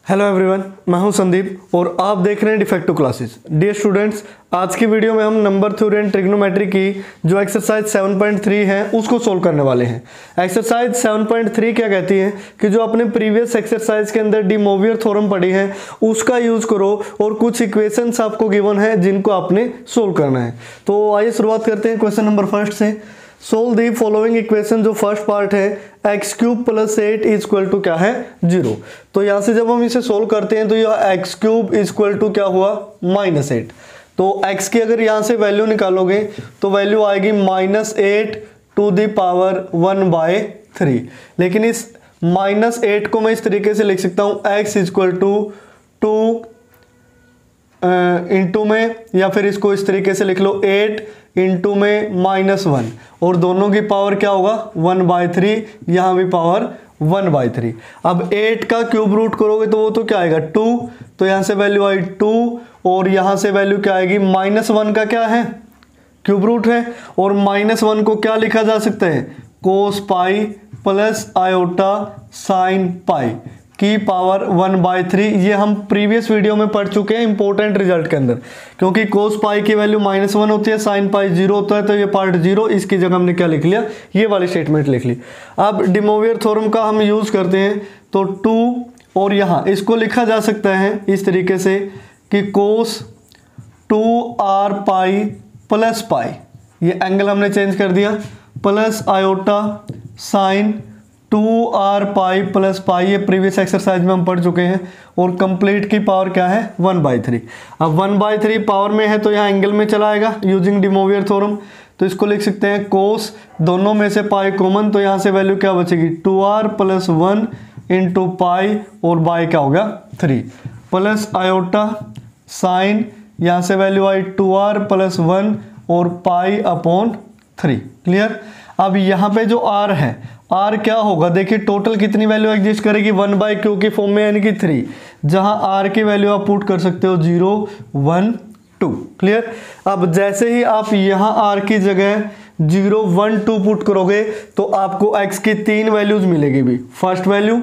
Hello everyone, मैं हूं संदीप और आप देख रहे हैं डिफेक्टो क्लासेस। डियर स्टूडेंट्स, आज की वीडियो में हम नंबर थ्योरी एंड ट्रिग्नोमेट्री की जो एक्सरसाइज 7.3 है उसको सोल्व करने वाले हैं। एक्सरसाइज 7.3 क्या कहती है कि जो आपने प्रीवियस एक्सरसाइज के अंदर डी मोवियर थ्योरम पढ़ी है उसका यूज करो और कुछ इक्वेशंस आपको गिवन है जिनको आपने सोल्व करना है। तो आइए शुरुआत करते हैं क्वेश्चन नंबर फर्स्ट से। Solve the following equation. जो फर्स्ट पार्ट है x cube plus 8 is equal to क्या है 0। तो यहाँ से जब हम इसे सोल्व करते हैं तो यह x cube is equal to क्या हुआ -8। तो x की अगर यहाँ से वैल्यू निकालोगे तो वैल्यू आएगी -8 टू द पावर 1/3। लेकिन इस -8 को मैं इस तरीके से लिख सकता हूँ x is equal to 2 into में, या फिर इसको इस तरीके से लिख लो 8 इंटू में -1, और दोनों की पावर क्या होगा 1/3, यहाँ भी पावर 1/3। अब 8 का क्यूब रूट करोगे तो वो तो क्या आएगा 2, तो यहाँ से वैल्यू आई 2, और यहाँ से वैल्यू क्या आएगी -1 का क्या है क्यूब रूट है, और -1 को क्या लिखा जा सकता है cos pi plus iota sine pi की पावर 1/3। ये हम प्रीवियस वीडियो में पढ़ चुके हैं इंपॉर्टेंट रिजल्ट के अंदर, क्योंकि कोस पाई की वैल्यू -1 होती है, साइन पाई 0 होता है, तो ये पार्ट 0, इसकी जगह हमने क्या लिख लिया ये वाली स्टेटमेंट लिख ली। अब डी मोवियर थ्योरम का हम यूज करते हैं तो 2, और यहाँ इसको लिखा जा सकता है इस तरीके से कि cos 2r pi plus pi, ये एंगल हमने चेंज कर दिया, plus iota sine 2r pi plus pi, ये प्रीवियस एक्सरसाइज में हम पढ़ चुके हैं, और कंप्लीट की पावर क्या है 1/3। अब 1/3 पावर में है तो यहाँ एंगल में चला आएगा यूजिंग डी मोवियर थ्योरम, तो इसको लिख सकते हैं कोस, दोनों में से पाई कॉमन, तो यहाँ से वैल्यू क्या बचेगी 2r प्लस 1 इंटू पाई, और बाई क्या होगा 3, प्लस आयोटा साइन, यहाँ से वैल्यू आई 2r प्लस 1 और पाई अपॉन 3। क्लियर। अब यहाँ पे जो r है, r क्या होगा देखिए टोटल कितनी वैल्यू एग्जिस्ट करेगी 1/q की फॉर्म में, यानी कि 3, जहां r की वैल्यू आप पुट कर सकते हो 0 1 2। क्लियर। अब जैसे ही आप यहां r की जगह 0 1 2 पुट करोगे तो आपको x की 3 वैल्यूज मिलेगी भी, फर्स्ट वैल्यू,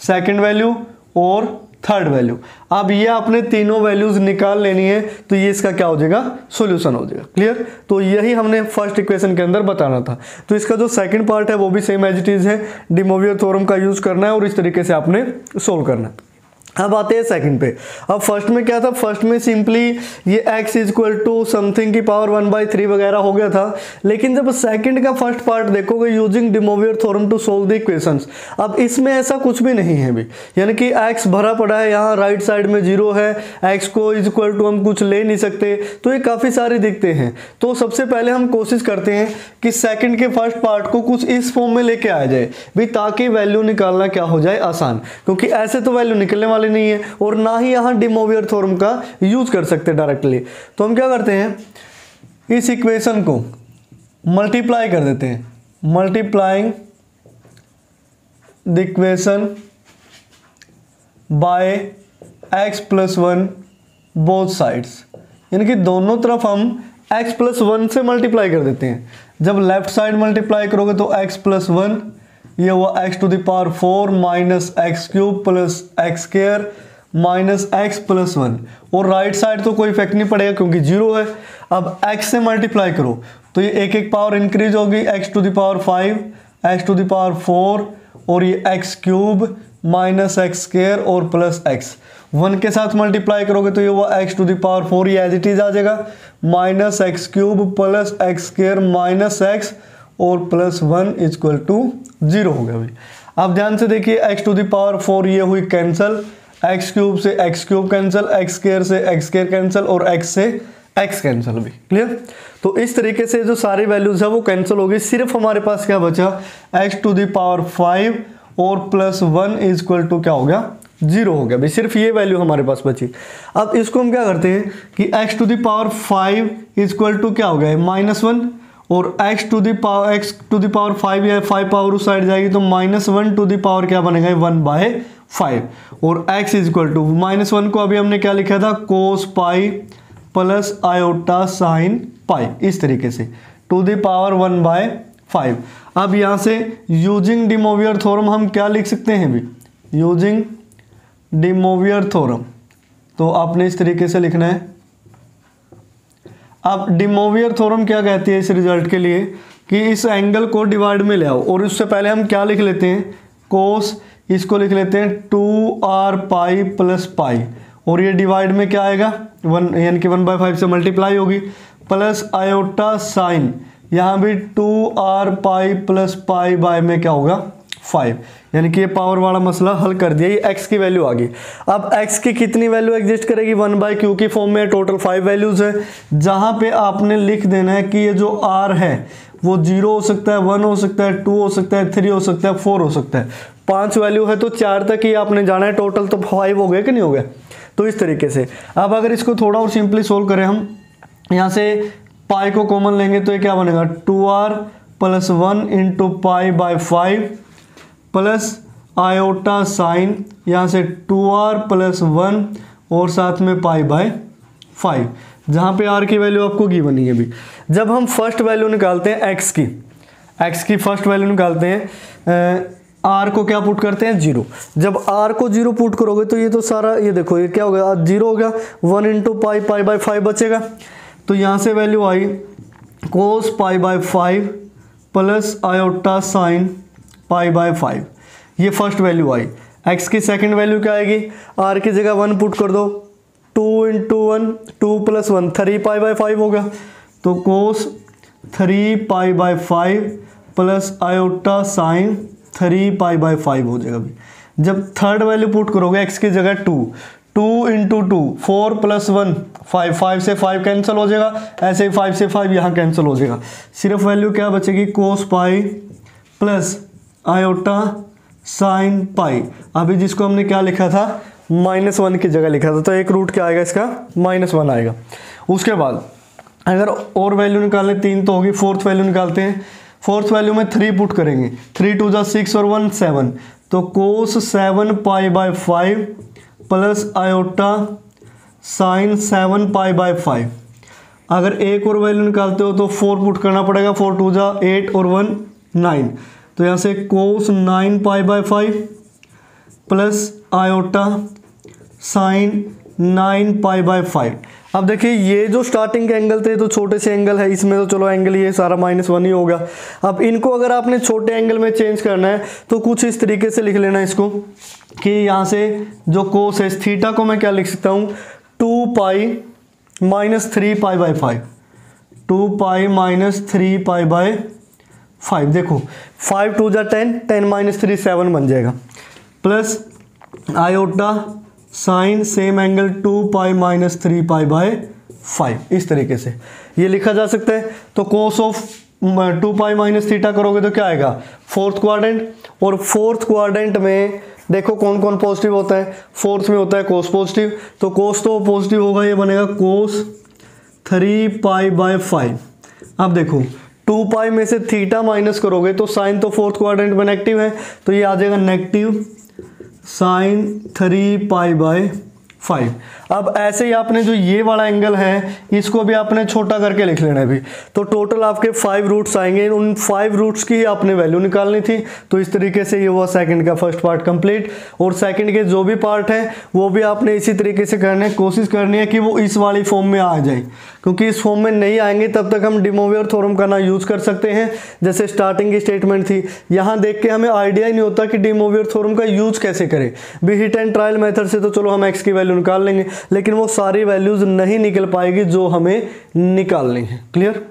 सेकंड वैल्यू और थर्ड वैल्यू। अब ये आपने तीनों वैल्यूज निकाल लेनी है, तो ये इसका क्या हो जाएगा सॉल्यूशन हो जाएगा। क्लियर। तो यही हमने फर्स्ट इक्वेशन के अंदर बताना था। तो इसका जो सेकंड पार्ट है वो भी सेम एज इट इज है, डी मोवियर थ्योरम का यूज करना है और इस तरीके से आपने सोल्व करना है। अब आते हैं सेकंड पे। अब फर्स्ट में क्या था, फर्स्ट में सिंपली ये x is equal to something की पावर 1/3 वगैरह हो गया था, लेकिन जब सेकंड का फर्स्ट पार्ट देखोगे using de Moivre theorem to solve the equations, अब इसमें ऐसा कुछ भी नहीं है भी, यानी कि x भरा पड़ा है, यहाँ राइट साइड में 0 है, x को इज इक्वल टू हम कुछ ले नहीं सकते, तो ये काफ़ी सारे दिखते हैं। तो सबसे पहले हम कोशिश करते हैं कि सेकेंड के फर्स्ट पार्ट को कुछ इस फॉर्म में लेके आया जाए भी, ताकि वैल्यू निकालना क्या हो जाए आसान, क्योंकि ऐसे तो वैल्यू निकलने वाली नहीं है और ना ही यहां डी मोवियर थ्योरम का यूज कर सकते डायरेक्टली। तो हम क्या करते हैं, इस इक्वेशन को मल्टीप्लाई कर देते हैं, multiplying the equation by x + 1 both sides, यानी कि दोनों तरफ हम x + 1 से मल्टीप्लाई कर देते हैं। जब लेफ्ट साइड मल्टीप्लाई करोगे तो x + 1, ये हुआ x to the power 4 minus x cube plus x square minus x + 1, और राइट साइड तो कोई इफेक्ट नहीं पड़ेगा क्योंकि 0 है। अब x से मल्टीप्लाई करो तो ये एक एक पावर इंक्रीज होगी, x to the power 5, x to the power 4, और ये x cube minus x square और प्लस x। 1 के साथ मल्टीप्लाई करोगे तो ये हुआ x to the power 4, ये एज इट इज आ जाएगा, minus x cube plus x square minus x और प्लस 1 इज इक्वल टू 0 हो गया भाई। अब ध्यान से देखिए x to the power 4 ये हुई कैंसल, एक्स क्यूब से x cube cancel, x square से एक्स स्क्वायर कैंसिल, और एक्स से एक्स कैंसिल भी। क्लियर। तो इस तरीके से जो सारी वैल्यूज है वो कैंसिल हो गई, सिर्फ हमारे पास क्या बचा x to the power 5 और प्लस 1 इज इक्वल टू क्या हो गया 0 हो गया भाई, सिर्फ ये वैल्यू हमारे पास बची। अब इसको हम क्या करते हैं कि x to the power 5 is equal to क्या हो गया -1, और x to the power 5 या 5 पावर उस साइड जाएगी तो -1 to the power क्या बनेगा 1/5, और x इज इक्वल टू -1 को अभी हमने क्या लिखा था cos pi plus iota sine pi, इस तरीके से टू द पावर 1/5। अब यहाँ से यूजिंग डी मोवियर थ्योरम हम क्या लिख सकते हैं भी, यूजिंग De Moivre थ्योरम। तो आपने इस तरीके से लिखना है। अब De Moivre थ्योरम क्या कहती है इस रिजल्ट के लिए कि इस एंगल को डिवाइड में ले आओ, और उससे पहले हम क्या लिख लेते हैं, कोस, इसको लिख लेते हैं 2r पाई प्लस पाई, और ये डिवाइड में क्या आएगा 1, यानी कि 1/5 से मल्टीप्लाई होगी, प्लस आयोटा साइन, यहाँ भी 2r pi plus pi by में क्या होगा 5, यानी कि ये पावर वाला मसला हल कर दिया। ये x की वैल्यू आ गई। अब x की कितनी वैल्यू एग्जिस्ट करेगी, 1/q की फॉर्म में, टोटल 5 वैल्यूज है, जहां पे आपने लिख देना है कि ये जो r है वो 0 हो सकता है, 1 हो सकता है, 2 हो सकता है, 3 हो सकता है, 4 हो सकता है। 5 वैल्यू है तो 4 तक ही आपने जाना है, टोटल तो 5 हो गए कि नहीं हो गए। तो इस तरीके से अब अगर इसको थोड़ा और सिंपली सोल्व करें हम, यहाँ से पाई को कॉमन लेंगे तो ये क्या बनेगा 2r plus 1 into pi by 5 plus iota sign, यहाँ से 2r प्लस 1 और साथ में पाई बाय 5, जहाँ पे r की वैल्यू आपको गिवन ही है अभी। जब हम फर्स्ट वैल्यू निकालते हैं x की फर्स्ट वैल्यू निकालते हैं, r को क्या पुट करते हैं 0। जब r को 0 पुट करोगे तो ये तो सारा, ये देखो ये क्या हो गया 0 हो गया, 1 इंटू पाई बाई 5 बचेगा, तो यहाँ से वैल्यू आई कोस pi bye 5 plus iota sine pi bye 5, ये फर्स्ट वैल्यू आई। x की सेकंड वैल्यू क्या आएगी, r की जगह 1 पुट कर दो, 2 इंटू 1 2 प्लस 1 3 पाई बाय 5 होगा, तो कोस 3 pi by 5 plus iota sign 3 pi by 5 हो जाएगा अभी। जब थर्ड वैल्यू पुट करोगे x की जगह 2 इंटू 2 4 प्लस 1 5, 5 से 5 कैंसिल हो जाएगा, ऐसे ही 5 से 5 यहाँ कैंसिल हो जाएगा, सिर्फ वैल्यू क्या बचेगी cos pi plus iota sine pi. अभी जिसको हमने क्या लिखा था -1 की जगह लिखा था, तो एक रूट क्या आएगा इसका -1 आएगा। उसके बाद अगर और वैल्यू निकालने 3 तो होगी, फोर्थ वैल्यू निकालते हैं। फोर्थ वैल्यू में 3 पुट करेंगे, 3 2 6 और 1 7, तो कोस 7 pi by 5 plus iota sign 7 pi by 5। अगर एक और वैल्यू निकालते हो तो 4 पुट करना पड़ेगा, 4 2 8 और 1 9, तो यहाँ से कोस 9 pi by 5 plus iota sign 9 pi by 5। अब देखिए ये जो स्टार्टिंग के एंगल थे तो छोटे से एंगल है, इसमें तो चलो एंगल ये सारा -1 ही होगा। अब इनको अगर आपने छोटे एंगल में चेंज करना है तो कुछ इस तरीके से लिख लेना इसको कि यहाँ से जो कोस है थीटा को मैं क्या लिख सकता हूँ 2 पाई -3 pi by 5, 2 pi -3 pi by 5। देखो 5 2 10, 10 -3 7 बन जाएगा, plus iota sign same angle 2 pi -3 pi by 5, इस तरीके से ये लिखा जा सकता है। तो cos of 2 pi minus theta करोगे तो क्या आएगा फोर्थ क्वाड्रेंट, और फोर्थ क्वाड्रेंट में देखो कौन कौन पॉजिटिव होता है, फोर्थ में होता है कोस पॉजिटिव, तो कोस तो पॉजिटिव होगा, ये बनेगा कोस 3 पाई बाय 5। अब देखो 2 पाई में से थीटा माइनस करोगे तो साइन तो फोर्थ क्वाड्रेंट में नेगेटिव है, तो ये आ जाएगा नेगेटिव साइन 3 पाई बाय 5। अब ऐसे ही आपने जो ये वाला एंगल है इसको भी आपने छोटा करके लिख लेना है भी, तो टोटल आपके 5 रूट्स आएंगे, उन 5 रूट्स की आपने वैल्यू निकालनी थी। तो इस तरीके से ये हुआ सेकंड का फर्स्ट पार्ट कंप्लीट, और सेकंड के जो भी पार्ट हैं वो भी आपने इसी तरीके से करने कोशिश करनी है कि वो इस वाली फॉर्म में आ जाए, क्योंकि इस फॉर्म में नहीं आएंगे तब तक हम डे मोवियर थ्योरम का ना यूज कर सकते हैं। जैसे स्टार्टिंग की स्टेटमेंट थी, यहाँ देख के हमें आइडिया ही नहीं होता कि डे मोवियर थ्योरम का यूज कैसे करें। Be hit and trial method से तो चलो हम एक्स की वैल्यू निकाल लेंगे, लेकिन वो सारी वैल्यूज नहीं निकल पाएगी जो हमें निकालनी है। क्लियर।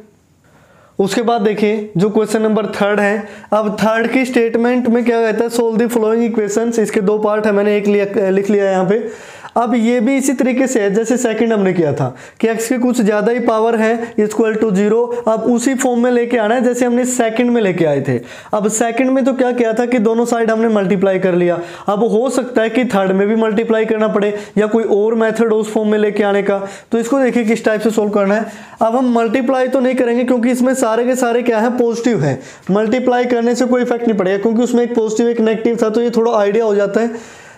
उसके बाद देखिए जो क्वेश्चन नंबर 3 है, अब थर्ड की स्टेटमेंट में क्या कहता है, सोल्व द फॉलोइंग इक्वेशंस। इसके 2 पार्ट है, मैंने एक लिख लिया है यहाँ पे। अब ये भी इसी तरीके से है जैसे सेकंड हमने किया था कि x की कुछ ज़्यादा ही पावर है इक्वल टू 0, अब उसी फॉर्म में लेके आना है जैसे हमने सेकंड में लेके आए थे। अब सेकंड में तो क्या किया था कि दोनों साइड हमने मल्टीप्लाई कर लिया, अब हो सकता है कि थर्ड में भी मल्टीप्लाई करना पड़े या कोई और मेथड उस फॉर्म में लेके आने का। तो इसको देखिए किस टाइप से सोल्व करना है। अब हम मल्टीप्लाई तो नहीं करेंगे क्योंकि इसमें सारे के सारे क्या है पॉजिटिव है, मल्टीप्लाई करने से कोई इफेक्ट नहीं पड़ेगा क्योंकि उसमें एक पॉजिटिव एक नेगेटिव था, तो ये थोड़ा आइडिया हो जाता है।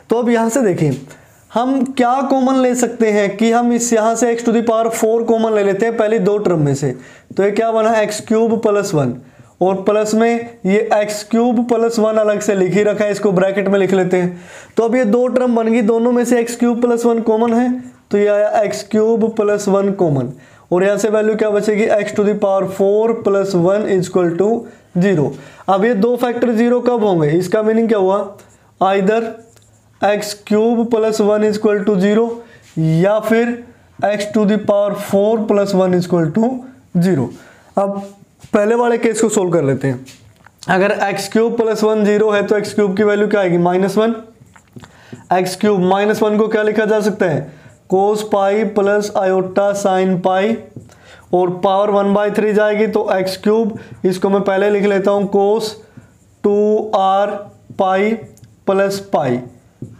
तो अब यहाँ से देखिए हम क्या कॉमन ले सकते हैं कि हम इस यहाँ से x to the power 4 common ले लेते हैं पहले 2 टर्म में से, तो ये क्या बना x³ + 1, और प्लस में ये एक्स क्यूब प्लस 1 अलग से लिख ही रखा है, इसको ब्रैकेट में लिख लेते हैं। तो अब ये दो टर्म बन गई, दोनों में से एक्स क्यूब प्लस 1 कॉमन है, तो ये आया एक्स क्यूब प्लस 1 कॉमन, और यहाँ से वैल्यू क्या बचेगी, x to the power 4 plus 1 equal to 0। अब ये दो फैक्टर 0 कब होंगे, इसका मीनिंग क्या हुआ, either x cube plus 1 equal to 0 या फिर x to the power 4 plus 1 equal to 0। अब पहले वाले केस को सोल्व कर लेते हैं। अगर एक्स क्यूब प्लस 1 0 है तो एक्स क्यूब की वैल्यू क्या आएगी, -1। एक्स क्यूब -1 को क्या लिखा जा सकता है, cos pi plus iota sine pi, और पावर 1/3 जाएगी तो एक्स क्यूब, इसको मैं पहले लिख लेता हूँ कोस 2r pi plus pi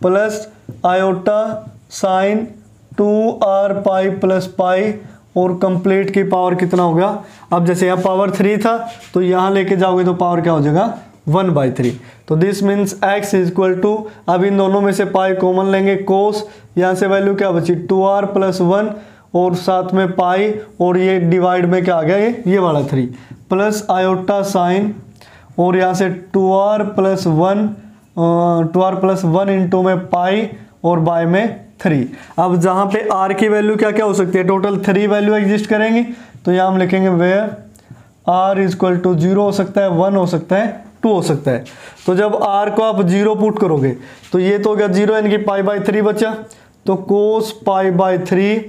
plus iota sine 2r pi plus pi, और कंप्लीट की पावर कितना हो गया। अब जैसे यहाँ पावर 3 था तो यहाँ लेके जाओगे तो पावर क्या हो जाएगा, 1/3। तो this means x equal to, अब इन दोनों में से पाई कॉमन लेंगे, कोस, यहाँ से वैल्यू क्या बची 2r प्लस 1 और साथ में पाई, और ये डिवाइड में क्या आ गया, ये वाला 3 प्लस आयोटा साइन, और यहाँ से 2r प्लस 1 इंटू में पाई और बाय में 3। अब जहाँ पे r की वैल्यू क्या क्या हो सकती है, टोटल 3 वैल्यू एग्जिस्ट करेंगी, तो यहाँ हम लिखेंगे वेयर r इक्वल टू 0 हो सकता है, 1 हो सकता है, 2 हो सकता है। तो जब r को आप 0 पुट करोगे तो ये तो हो गया 0, यानी कि π/3 बचा, तो कोस π/3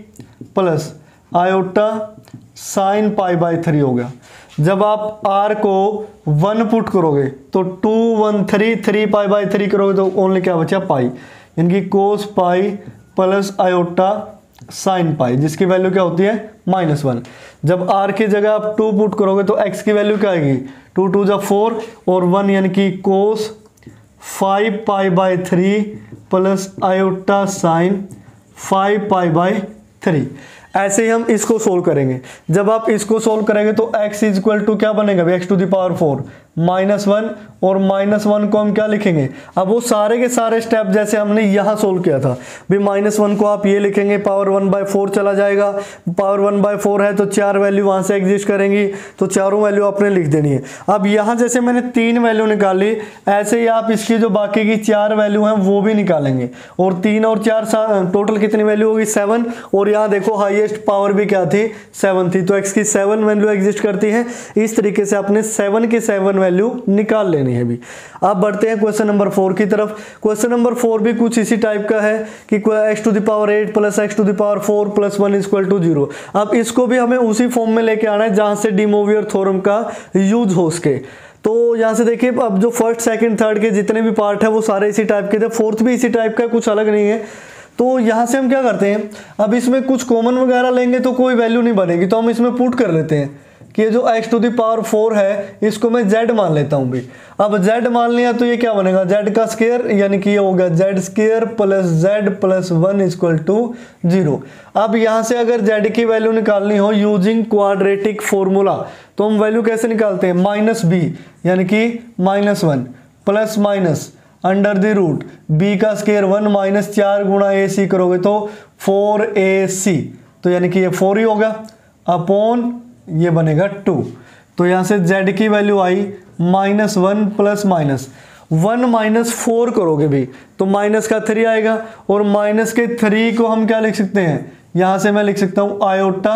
प्लस आयोटा साइन π/3 हो गया। जब आप r को 1 पुट करोगे तो 2 1 3 3 π/3 करोगे तो ओनली क्या बचा, पाई, यानी कि cos pi plus iota sine pi, जिसकी वैल्यू क्या होती है, -1। जब r की जगह आप 2 पुट करोगे तो x की वैल्यू क्या आएगी, 2 2 जा 4 और 1, यानी कि कोस 5 π/3 प्लस आयोटा साइन 5 π/3। ऐसे ही हम इसको सोल्व करेंगे। जब आप इसको सोल्व करेंगे तो x इक्वल टू क्या बनेगा, x टू द पावर 4 -1, और -1 को हम क्या लिखेंगे, अब वो सारे के सारे स्टेप जैसे हमने यहाँ सोल्व किया था भी, -1 को आप ये लिखेंगे, पावर 1/4 चला जाएगा, पावर 1/4 है तो 4 वैल्यू वहाँ से एग्जिस्ट करेंगी, तो चारों वैल्यू आपने लिख देनी है। अब यहाँ जैसे मैंने 3 वैल्यू निकाली, ऐसे ही आप इसकी जो बाकी की 4 वैल्यू हैं वो भी निकालेंगे, और 3 और 4 टोटल कितनी वैल्यू होगी, 7, और यहाँ देखो हाईएस्ट पावर भी क्या थी, 7 थी, तो x की 7 वैल्यू एग्जिस्ट करती है। इस तरीके से आपने 7 की 7 वैल्यू निकाल लेनी है भी। अब बढ़ते हैं क्वेश्चन नंबर 4 की तरफ। क्वेश्चन नंबर 4 भी कुछ इसी टाइप का है कि x to the power 8 plus x to the power 4 plus 1 equal to 0। अब इसको भी हमें उसी फॉर्म में लेके आना है जहां से डी मोवियर थ्योरम का यूज हो सके। तो यहाँ से देखिए, अब जो फर्स्ट सेकंड थर्ड के जितने भी पार्ट है वो सारे इसी टाइप के थे, फोर्थ भी इसी टाइप का, कुछ अलग नहीं है। तो यहाँ से हम क्या करते हैं, अब इसमें कुछ कॉमन वगैरह लेंगे तो कोई वैल्यू नहीं बनेगी, तो हम इसमें पुट कर लेते हैं कि ये जो x टू द पावर 4 है इसको मैं z मान लेता हूँ भी। अब z मान लिया तो ये क्या बनेगा, z का स्क्वायर, यानी कि ये हो गया z square plus z plus 1 equal to 0। अब यहाँ से अगर z की वैल्यू निकालनी हो यूजिंग क्वाड्रेटिक फॉर्मूला, तो हम वैल्यू कैसे निकालते हैं, -b, यानी कि -1 plus minus under the root b का स्क्वायर 1 माइनस 4 गुणा ac करोगे तो 4ac, तो यानी कि ये 4 ही होगा, अपॉन ये बनेगा 2। तो यहाँ से z की वैल्यू आई -1 प्लस -1 माइनस 4 करोगे भी तो माइनस का 3 आएगा, और माइनस के 3 को हम क्या लिख सकते हैं, यहाँ से मैं लिख सकता हूँ आयोटा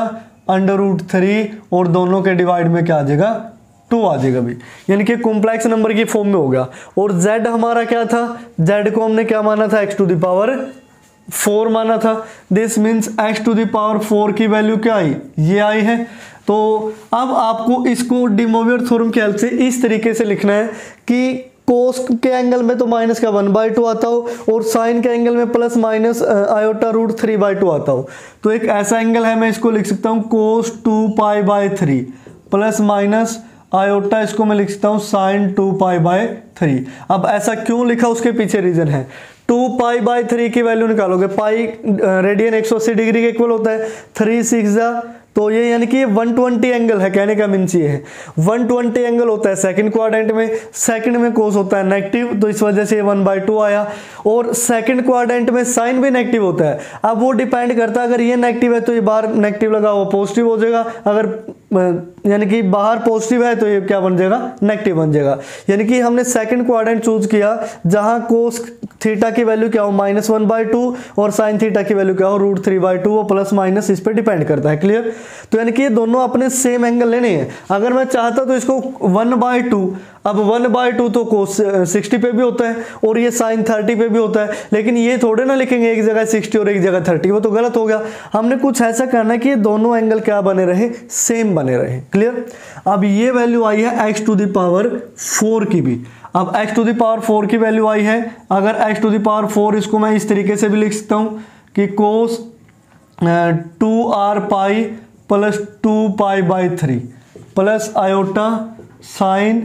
अंडर रूट 3, और दोनों के डिवाइड में क्या आ जाएगा, 2 आ जाएगा भी, यानी कि कॉम्प्लेक्स नंबर की फॉर्म में हो गया। और z हमारा क्या था, z को हमने क्या माना था, x टू द पावर 4 माना था। This means x to the power 4 की वैल्यू क्या आई, ये आई है। तो अब आपको इसको डी मोवियर थ्योरम की हेल्प से इस तरीके से लिखना है कि कोस के एंगल में तो माइनस का 1/2 आता हो, और साइन के एंगल में प्लस माइनस आयोटा रूट 3/2 आता हो। तो एक ऐसा एंगल है, मैं इसको लिख सकता हूँ कोस 2π/3 प्लस माइनस आयोटा, इसको मैं लिख सकता हूँ साइन 2π/3। अब ऐसा क्यों लिखा, उसके पीछे रीजन है। 2π/3 की वैल्यू निकालोगे, पाई रेडियन 180 डिग्री के इक्वल होता है, 3 6 तो ये यानी कि ये 120 एंगल है, कहने का मीन्स ये है 120 एंगल होता है सेकंड क्वाड्रेंट में, सेकंड में कोस होता है नेगेटिव, तो इस वजह से 1/2 आया। और सेकंड क्वाड्रेंट में साइन भी नेगेटिव होता है। अब वो डिपेंड करता है, अगर ये नेगेटिव है तो ये बाहर नेगेटिव लगा हुआ पॉजिटिव हो जाएगा, अगर यानी कि बाहर पॉजिटिव है तो ये क्या बन जाएगा, नेगेटिव बन जाएगा। यानी कि हमने सेकंड क्वाड्रेंट चूज किया जहां कोस थीटा की वैल्यू क्या हो -1/2 और साइन थीटा की वैल्यू क्या हो √3/2, वो प्लस माइनस इस पे डिपेंड करता है। क्लियर? तो यानी कि ये दोनों अपने सेम एंगल लेने हैं। अगर मैं चाहता तो इसको 1/2, अब 1/2 तो कोस 60 पे भी होता है और ये साइन 30 पे भी होता है, लेकिन ये थोड़े ना लिखेंगे एक जगह 60 और एक जगह 30, वो तो गलत हो गया। हमने कुछ ऐसा करना है कि ये दोनों एंगल क्या बने रहे, सेम बने रहे। क्लियर? अब ये वैल्यू आई है x⁴ की भी। अब x⁴ की वैल्यू आई है, अगर x⁴ इसको मैं इस तरीके से भी लिख सकता हूं कि cos 2r pi plus 2π/3 plus iota sine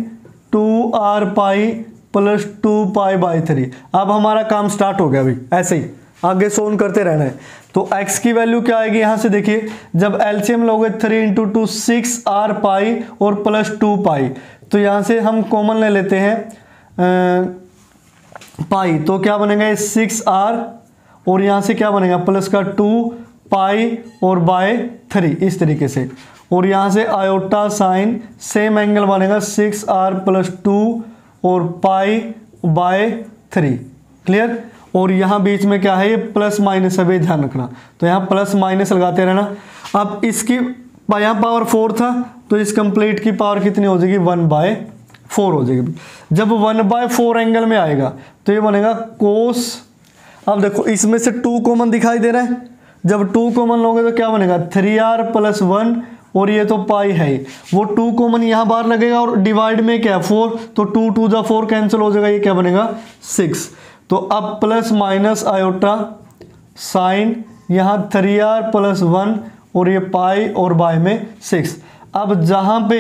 2r pi plus 2π/3। अब हमारा काम स्टार्ट हो गया अभी, ऐसे ही आगे सोन करते रहना है। तो x की वैल्यू क्या आएगी, यहां से देखिए, जब एलसीएम लोगे 3 × 2 6r पाई और प्लस 2π, तो यहां से हम कॉमन ले लेते हैं पाई, तो क्या बनेगा 6r और यहां से क्या बनेगा प्लस का 2π और /3 इस तरीके से, और यहां से आयोटा साइन सेम एंगल बनेगा 6r प्लस 2 और π/3। क्लियर? और यहां बीच में क्या है, ये प्लस माइनस है, ध्यान रखना, तो यहां प्लस माइनस लगाते रहना। अब इसकी यहां पावर 4 था, तो इस कंप्लीट की पावर कितनी हो जाएगी, 1/4 हो जाएगी। जब 1/4 एंगल में आएगा तो ये बनेगा कोस, अब देखो इसमें से 2 कॉमन दिखाई दे रहा है, जब 2 कॉमन लोगे तो क्या बनेगा 3r + 1, और ये तो पाई है ही, वो 2 कॉमन यहां बाहर लगेगा और डिवाइड में क्या 4, तो 2 × 2 = 4 कैंसिल हो जाएगा, ये क्या बनेगा 6। तो अब प्लस माइनस आयोटा साइन यहाँ 3r + 1 और ये पाई और बाय में 6। अब जहां पे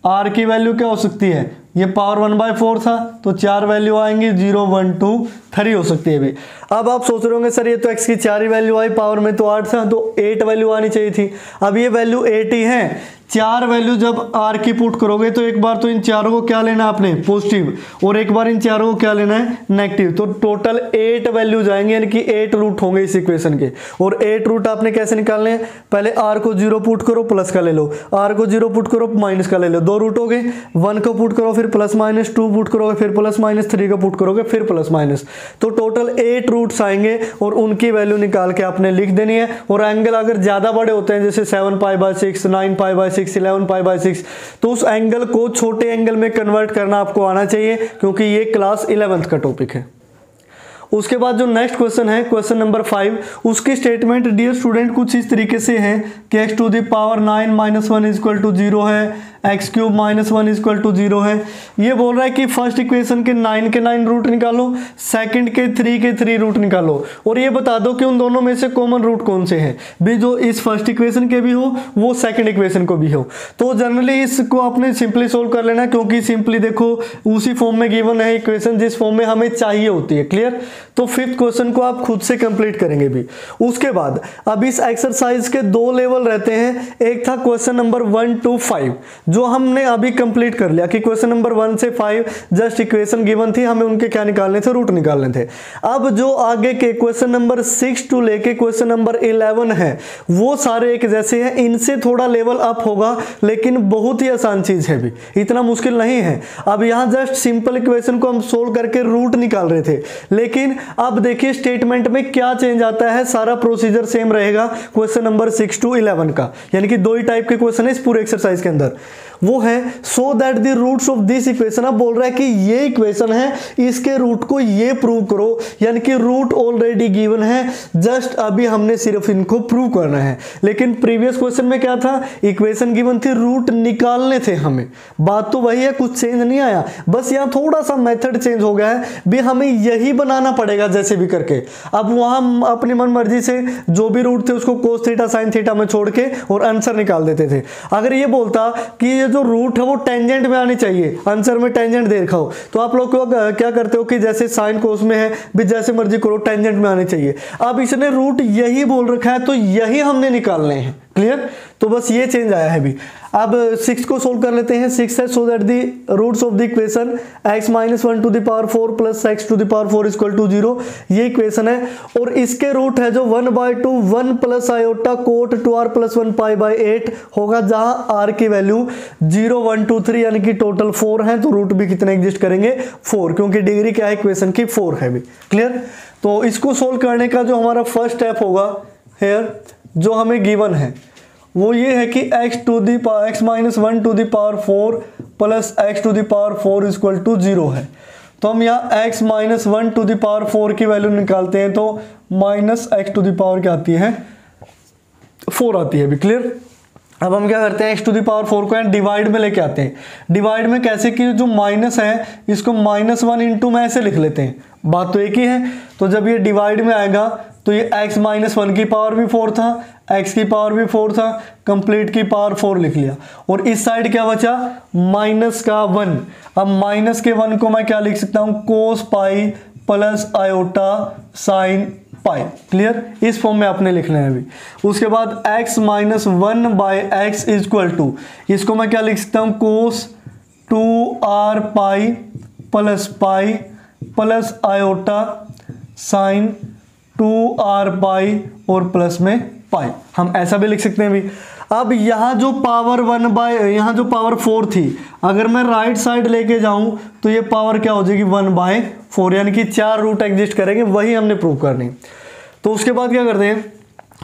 r की वैल्यू क्या हो सकती है, ये पावर 1/4 था, तो 4 वैल्यू आएंगी, 0 1 2 3 हो सकती है भी। अब आप सोच रहे होंगे सर ये तो x की 4 ही वैल्यू आई, पावर में तो 8 था, तो 8 वैल्यू आनी चाहिए थी। अब ये वैल्यू 8 ही है। 4 वैल्यू जब r की पुट करोगे तो एक बार तो इन चारों को क्या लेना है आपने, पॉजिटिव, और एक बार इन चारों को क्या लेना है, नेगेटिव। तो टोटल 8 वैल्यू जाएंगे, यानी कि 8 रूट होंगे इस इक्वेशन के। और 8 रूट आपने कैसे निकालने हैं, पहले r को 0 पुट करो प्लस का ले लो, r को 0 पुट करो माइनस का ले लो, 2 रूट हो गए। 1 को पुट करो फिर प्लस माइनस, 2 पुट करोगे फिर प्लस माइनस, 3 को पुट करोगे फिर प्लस माइनस, तो टोटल 8 रूट्स आएंगे और उनकी वैल्यू निकाल के आपने लिख देनी है। और एंगल अगर ज्यादा बड़े होते हैं जैसे 7π/6, 9π/6, 11π/6, तो उस एंगल को छोटे एंगल में कन्वर्ट करना आपको आना चाहिए, क्योंकि ये क्लास 11th का टॉपिक है। उसके बाद जो नेक्स्ट क्वेश्चन है, क्वेश्चन नंबर 5, उसकी स्टेटमेंट डियर स्टूडेंट कुछ इस तरीके से है कि x⁴ 9 - 1 = 0 है, x³ - 1 = 0 है। ये बोल रहा है कि फर्स्ट इक्वेशन के 9 के 9 रूट निकालो, सेकंड के 3 के 3 रूट निकालो, और ये बता दो कि उन दोनों में से कॉमन रूट कौन से हैं भी, जो इस फर्स्ट इक्वेशन के भी हो वो सेकंड इक्वेशन को भी हो। तो जनरली इसको आपने सिंपली सोल्व कर लेना, क्योंकि सिंपली देखो उसी फॉर्म में गिवन है इक्वेशन जिस फॉर्म में हमें चाहिए होती है। क्लियर? तो 5th क्वेश्चन को आप खुद से कंप्लीट करेंगे भी। उसके बाद अब इस एक्सरसाइज के 2 लेवल रहते हैं, एक था क्वेश्चन नंबर 1 to 5 जो हमने अभी कंप्लीट कर लिया कि क्वेश्चन नंबर 1 से 5 जस्ट इक्वेशन गिवन थी, हमें उनके क्या निकालने थे, रूट निकालने थे। अब जो आगे के क्वेश्चन नंबर 6 टू लेके क्वेश्चन नंबर 11 है वो सारे एक जैसे हैं, इनसे थोड़ा लेवल अप होगा, लेकिन बहुत ही आसान चीज है भी, इतना मुश्किल नहीं है। अब यहां जस्ट सिंपल इक्वेशन को हम सोल्व करके रूट निकाल रहे थे, लेकिन अब देखिए स्टेटमेंट में क्या चेंज आता है, सारा प्रोसीजर सेम रहेगा क्वेश्चन नंबर 6 to 11 का, यानी कि 2 ही टाइप के क्वेश्चन है इस पूरे एक्सरसाइज के अंदर। वो है so that the roots of this equation, अब बोल रहा है कि ये इक्वेशन है, इसके रूट को ये प्रूव करो, यानी कि रूट ऑलरेडी गिवन है, जस्ट अभी हमने सिर्फ इनको प्रूव करना है। लेकिन प्रीवियस क्वेश्चन में क्या था, इक्वेशन गिवन थी, रूट निकालने थे हमें, बात तो वही है, कुछ चेंज नहीं आया, बस यहाँ थोड़ा सा मेथड चेंज हो गया है भी, हमें यही बनाना पड़ेगा जैसे भी करके। अब वहां अपनी मन मर्जी से जो भी रूट थे उसको कोस थीटा साइन थीटा में छोड़ के और आंसर निकाल देते थे। अगर ये बोलता कि ये जो रूट है वो टेंजेंट में आनी चाहिए, आंसर में टेंजेंट दे रखा हो, तो आप लोग क्या करते हो कि जैसे साइन कोस में है भी जैसे मर्जी करो, टेंजेंट में आनी चाहिए। अब इसने रूट यही बोल रखा है तो यही हमने निकालने हैं। क्लियर। तो बस ये चेंज आया है अभी। अब 6 को सोल्व कर लेते हैं। 6 है so that the roots of the equation x minus 1 to the power 4 plus x to the power 4 equal to 0, ये इक्वेशन है। और इसके रूट है जो 1/2 1 plus iota cot 2r plus 1 pi by 8 होगा, जहां r की वैल्यू 0 1 2 3 यानी कि टोटल 4 है। तो रूट भी कितने एग्जिस्ट करेंगे 4, क्योंकि डिग्री क्या है इक्वेशन की 4 है भी। क्लियर। तो इसको सोल्व करने का जो हमारा फर्स्ट स्टेप होगा हेयर, जो हमें गिवन है वो ये है कि x minus 1 to the power 4 plus x to the power 4 equal to 0 है। तो हम यहाँ x minus 1 to the power 4 की वैल्यू निकालते हैं तो minus x to the power क्या आती है 4 आती है अभी। क्लियर। अब हम क्या करते हैं x टू द पावर 4 को डिवाइड में लेके आते हैं। डिवाइड में कैसे कि जो माइनस है इसको -1 इंटू में ऐसे लिख लेते हैं, बात तो एक ही है। तो जब ये डिवाइड में आएगा तो ये x माइनस 1 की पावर भी 4 था, x की पावर भी 4 था, कंप्लीट की पावर 4 लिख लिया। और इस साइड क्या बचा माइनस का 1। अब माइनस के 1 को मैं क्या लिख सकता हूं cos pi plus iota sine pi. Clear. इस फॉर्म में आपने लिखना है अभी। उसके बाद x minus 1 by x equal to, इसको मैं क्या लिख सकता हूं cos 2r pi plus iota sine 2r pi और प्लस में पाई, हम ऐसा भी लिख सकते हैं भी। अब यहाँ जो पावर 1 बाय यहाँ जो पावर 4 थी, अगर मैं राइट साइड लेके जाऊं तो ये पावर क्या हो जाएगी 1/4, यानी कि 4 रूट एग्जिस्ट करेंगे, वही हमने प्रूव करनी। तो उसके बाद क्या करते हैं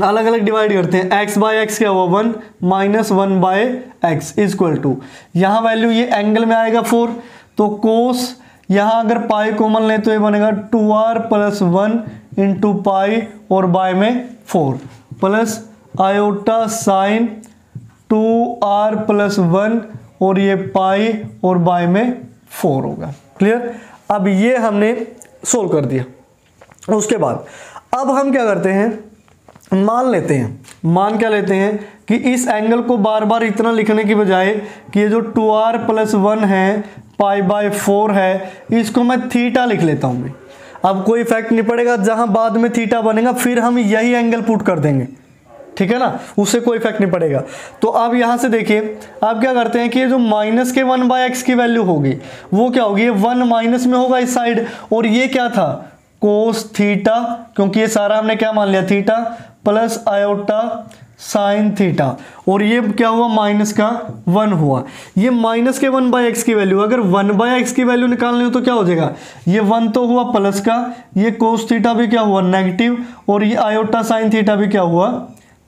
अलग अलग डिवाइड करते हैं। x बाई एक्स क्या हुआ 1 minus 1 by x equal to, यहाँ वैल्यू ये एंगल में आएगा 4, तो कोस यहाँ अगर पाई कॉमन ले तो ये बनेगा 2r प्लस 1 इंटू पाई और बाय में 4 plus iota sine 2r plus 1 और ये पाई और बाय में 4 होगा। क्लियर। अब ये हमने सोल्व कर दिया। उसके बाद अब हम क्या करते हैं मान लेते हैं, मान क्या लेते हैं कि इस एंगल को बार बार इतना लिखने की बजाय कि ये जो 2r प्लस 1 है पाई बाय 4 है, इसको मैं थीटा लिख लेता हूं भी। अब कोई इफेक्ट नहीं पड़ेगा, जहां बाद में थीटा बनेगा फिर हम यही एंगल पुट कर देंगे, ठीक है ना, उससे कोई इफेक्ट नहीं पड़ेगा। तो अब यहां से देखिए आप क्या करते हैं कि ये जो माइनस के 1 बाय एक्स की वैल्यू होगी वो क्या होगी, ये 1 माइनस में होगा इस साइड, और ये क्या था कोस थीटा, क्योंकि ये सारा हमने क्या मान लिया theta, plus iota sine theta, और ये क्या हुआ माइनस का 1 हुआ। ये माइनस के 1 बाय एक्स की वैल्यू, अगर 1 बाय एक्स की वैल्यू निकालनी हो तो क्या हो जाएगा, ये 1 तो हुआ प्लस का, ये कोस थीटा भी क्या हुआ नेगेटिव, और ये आयोटा साइन थीटा भी क्या हुआ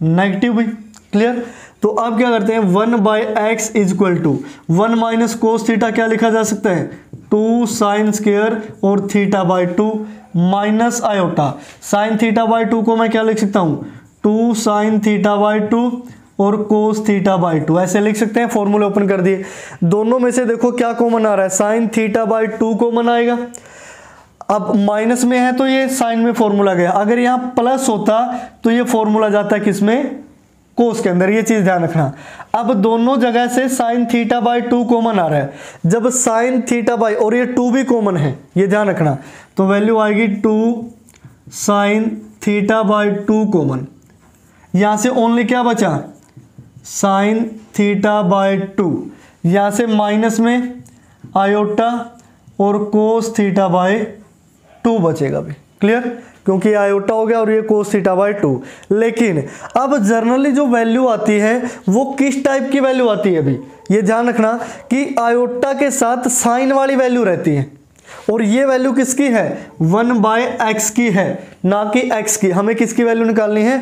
नेगेटिव भी। क्लियर। तो अब क्या करते हैं 1 by x equal to 1 minus cos theta क्या लिखा जा सकता है 2 साइन स्क्वायर और theta by 2 minus iota sine theta by 2 को मैं क्या लिख सकता हूं 2 साइन थीटा बाय 2 और कोस थीटा बाय 2, ऐसे लिख सकते हैं। फॉर्मूले ओपन कर दिए, दोनों में से देखो क्या कॉमन आ रहा है, साइन थीटा बाय 2 कॉमन आएगा। अब माइनस में है तो ये साइन में फॉर्मूला गया, अगर यहाँ प्लस होता तो ये फॉर्मूला जाता है किसमें कोस के अंदर, ये चीज ध्यान रखना। अब दोनों जगह से साइन थीटा बाय 2 कॉमन आ रहा है, जब साइन थीटा बाय और ये 2 भी कॉमन है, ये ध्यान रखना, तो वैल्यू आएगी 2 साइन थीटा बाय 2 कॉमन, यहां से ओनली क्या बचा साइन थीटा बाय 2, यहां से माइनस में आयोटा और कोस थीटा बाय 2 बचेगा भी। क्लियर, क्योंकि आयोटा हो गया और ये कोस थीटा बाय 2। लेकिन अब जनरली जो वैल्यू आती है वो किस टाइप की वैल्यू आती है, अभी ये ध्यान रखना कि आयोटा के साथ साइन वाली वैल्यू रहती है, और ये वैल्यू किसकी है 1 बाय एक्स की है, ना कि एक्स की। हमें किसकी वैल्यू निकालनी है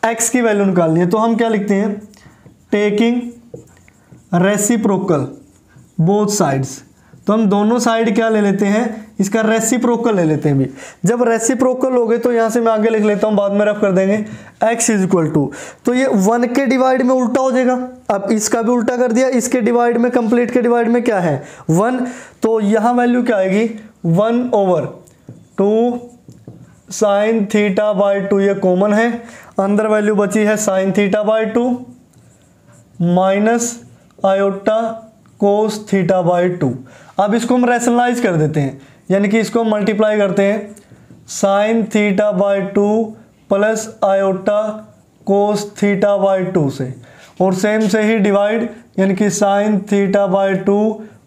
एक्स की वैल्यू निकालनी है। तो हम क्या लिखते हैं टेकिंग रेसिप्रोकल बोथ साइड्स, तो हम दोनों साइड क्या ले लेते हैं इसका रेसिप्रोकल ले लेते हैं भी। जब रेसिप्रोकल हो गए तो यहां से मैं आगे लिख लेता हूं, बाद में रफ कर देंगे x इज इक्वल टू, तो ये 1 के डिवाइड में उल्टा हो जाएगा। अब इसका भी उल्टा कर दिया, इसके डिवाइड में कंप्लीट के डिवाइड में क्या है 1, तो यहां वैल्यू क्या आएगी 1/2 साइन थीटा बाय 2, ये कॉमन है, अंदर वैल्यू बची है sign theta by 2 minus iota cos theta by 2। अब इसको हम रैशनलाइज कर देते हैं, यानी कि इसको मल्टीप्लाई करते हैं sign theta by 2 plus iota cos theta by 2 से, और सेम से ही डिवाइड यानी कि sign theta by 2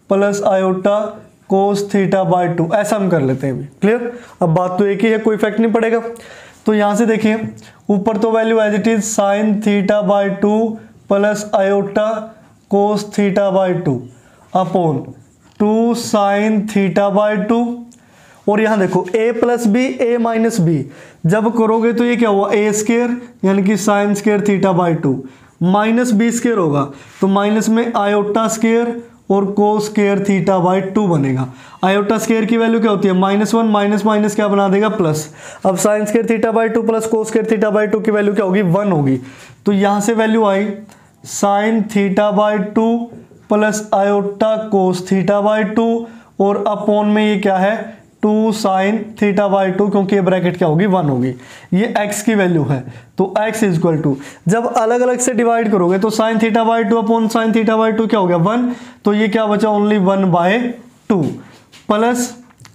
plus iota cos theta by 2, ऐसा हम कर लेते हैं अभी। क्लियर? अब बात तो एक ही है, कोई इफेक्ट नहीं पड़ेगा। तो यहाँ से देखिए ऊपर तो value as it is sine theta by 2 plus iota cos theta by 2 upon 2 sine theta by 2, और यहाँ देखो a plus B A minus B, जब करोगे तो ये क्या हुआ a स्क्वायर यानी कि sine square theta by 2 minus B square होगा, तो माइनस में आयोटा स्क्वायर और कोस स्क्वायर थीटा बाई 2 बनेगा। आयोटा स्क्वायर की वैल्यू क्या होती है -1, माइनस माइनस क्या बना देगा प्लस। अब sign square theta by 2 plus cos square theta by 2 की वैल्यू क्या होगी 1 होगी। तो यहाँ से value I sign theta by 2 plus iota cos theta by 2, और अपॉन में ये क्या है 2 साइन थीटा बाई 2, क्योंकि ये ब्रैकेट क्या होगी 1 होगी। ये x की वैल्यू है, तो x इक्वल टू जब अलग अलग से डिवाइड करोगे तो sign theta by 2 upon sine theta by 2 क्या हो गया 1, तो ये क्या बचा ओनली 1/2 प्लस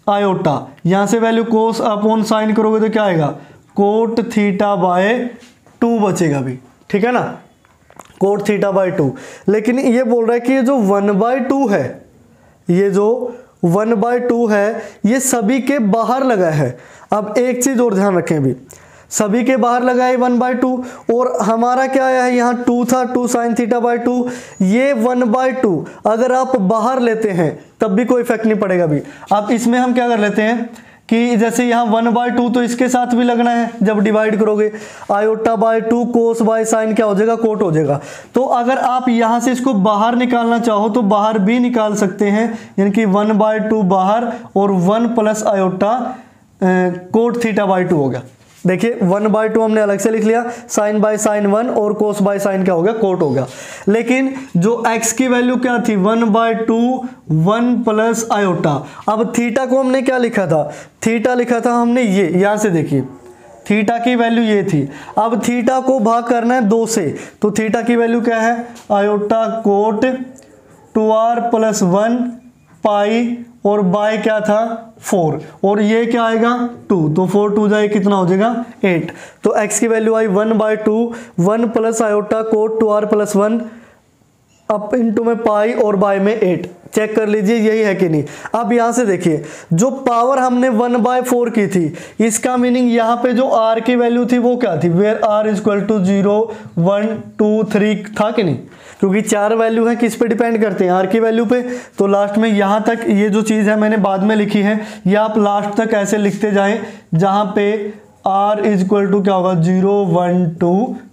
आयोटा, यहाँ से वैल्यू कोस अपॉन साइन करोगे तो क्या आएगा कोट थीटा बाय 2 बचेगा भी, ठीक है ना, कोट थीटा बाय 2। लेकिन ये बोल रहा है कि ये जो 1/2 है, ये जो 1/2 है ये सभी के बाहर लगा है। अब एक चीज और ध्यान रखें, भी सभी के बाहर लगा है 1/2, और हमारा क्या आया है यहाँ 2 था, 2 साइन थीटा बाई 2, ये 1/2 अगर आप बाहर लेते हैं तब भी कोई इफेक्ट नहीं पड़ेगा भी। अब इसमें हम क्या कर लेते हैं कि जैसे यहाँ 1/2 तो इसके साथ भी लगना है, जब डिवाइड करोगे iota by 2 cos by sine क्या हो जाएगा कोट हो जाएगा। तो अगर आप यहाँ से इसको बाहर निकालना चाहो तो बाहर भी निकाल सकते हैं, यानी कि 1/2 बाहर और 1 plus iota cot theta by 2 हो गया। देखिए 1/2 हमने अलग से लिख लिया, साइन बाय साइन 1 और कोस बाय साइन क्या हो गया कोट हो गया। लेकिन जो x की वैल्यू क्या थी 1/2 1 प्लस आयोटा। अब थीटा को हमने क्या लिखा था, थीटा लिखा था हमने ये, यहां से देखिए थीटा की वैल्यू ये थी। अब थीटा को भाग करना है 2 से, तो थीटा की वैल्यू क्या है आयोटा कोट 2r प्लस 1 पाई और बाय क्या था 4, और ये क्या आएगा 2, तो 4 2 जाए कितना हो जाएगा 8। तो x की वैल्यू आई 1/2 1 plus iota cot 2r plus 1 up into में पाई और बाय में 8। चेक कर लीजिए यही है कि नहीं। अब यहां से देखिए जो पावर हमने 1/4 की थी, इसका मीनिंग यहाँ पे जो r की वैल्यू थी वो क्या थी, वेयर r इक्वल टू 0 1 2 3 था कि नहीं, क्योंकि 4 वैल्यू है किस पे डिपेंड करते हैं r की वैल्यू पे। तो लास्ट में यहाँ तक ये जो चीज़ है मैंने बाद में लिखी है, ये आप लास्ट तक ऐसे लिखते जाएं जहाँ पे r इक्वल टू क्या होगा 0 1 2